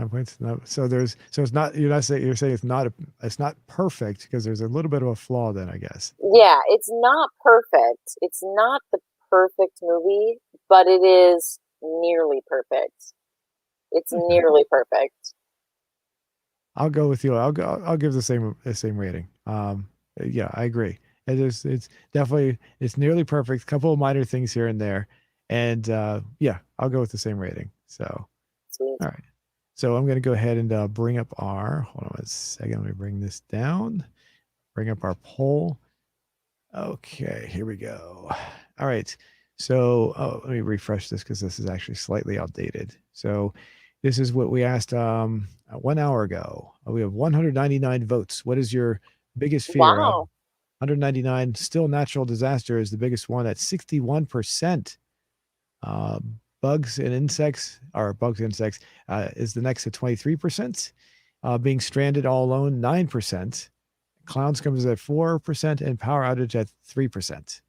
9 points. No, so it's not, you're saying it's not perfect because there's a little bit of a flaw then, I guess. Yeah, it's not perfect. It's not the perfect movie, but it is nearly perfect. It's Okay. nearly perfect. I'll go with you. I'll give the same rating. Yeah, I agree. It's definitely, it's nearly perfect. Couple of minor things here and there, and yeah, I'll go with the same rating. So Sweet. all right. So I'm going to go ahead and bring up our. Hold on a second. Let me bring this down. Bring up our poll. Okay, here we go. All right. So let me refresh this because this is actually slightly outdated. So this is what we asked 1 hour ago. We have 199 votes. What is your biggest fear? Wow. 199. Still, natural disaster is the biggest one at 61%. Uh, bugs and insects is the next at 23%. Being stranded all alone, 9%. Clowns comes at 4%, and power outage at 3%.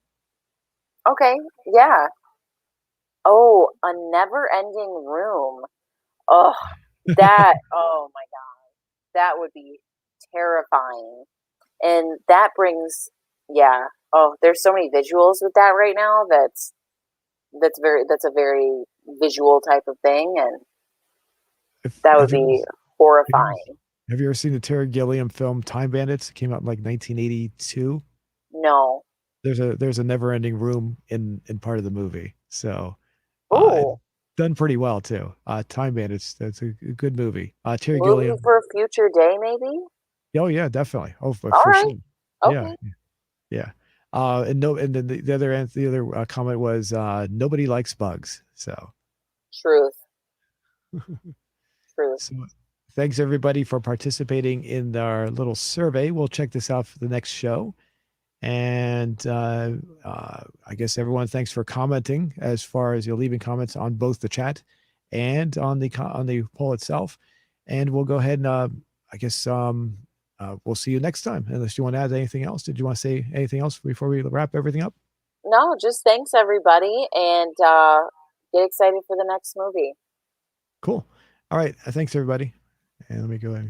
Okay. Yeah. Oh, a never-ending room. Oh, oh my God. That would be terrifying. And that brings, yeah. Oh, there's so many visuals with that right now. That's a very visual type of thing, and If, that would have you be have you horrifying. have you ever seen the Terry Gilliam film Time Bandits? It came out in like 1982. No. There's a never ending room in part of the movie. So it's Ooh, done pretty well too. Time Bandits, that's a good movie. Terry movie Gilliam. for a future day, maybe. Oh yeah, definitely. Oh, All for right. sure. Yeah, Okay. yeah. And no, and then the other comment was nobody likes bugs. So Truth. Truth. so thanks everybody for participating in our little survey. We'll check this out for the next show. And I guess everyone, thanks for commenting as far as you're leaving comments on both the chat and on the poll itself. And we'll go ahead and I guess we'll see you next time. Unless you want to add anything else. Did you want to say anything else before we wrap everything up? No, just thanks everybody, and get excited for the next movie. Cool. All right. Thanks everybody. And let me go ahead.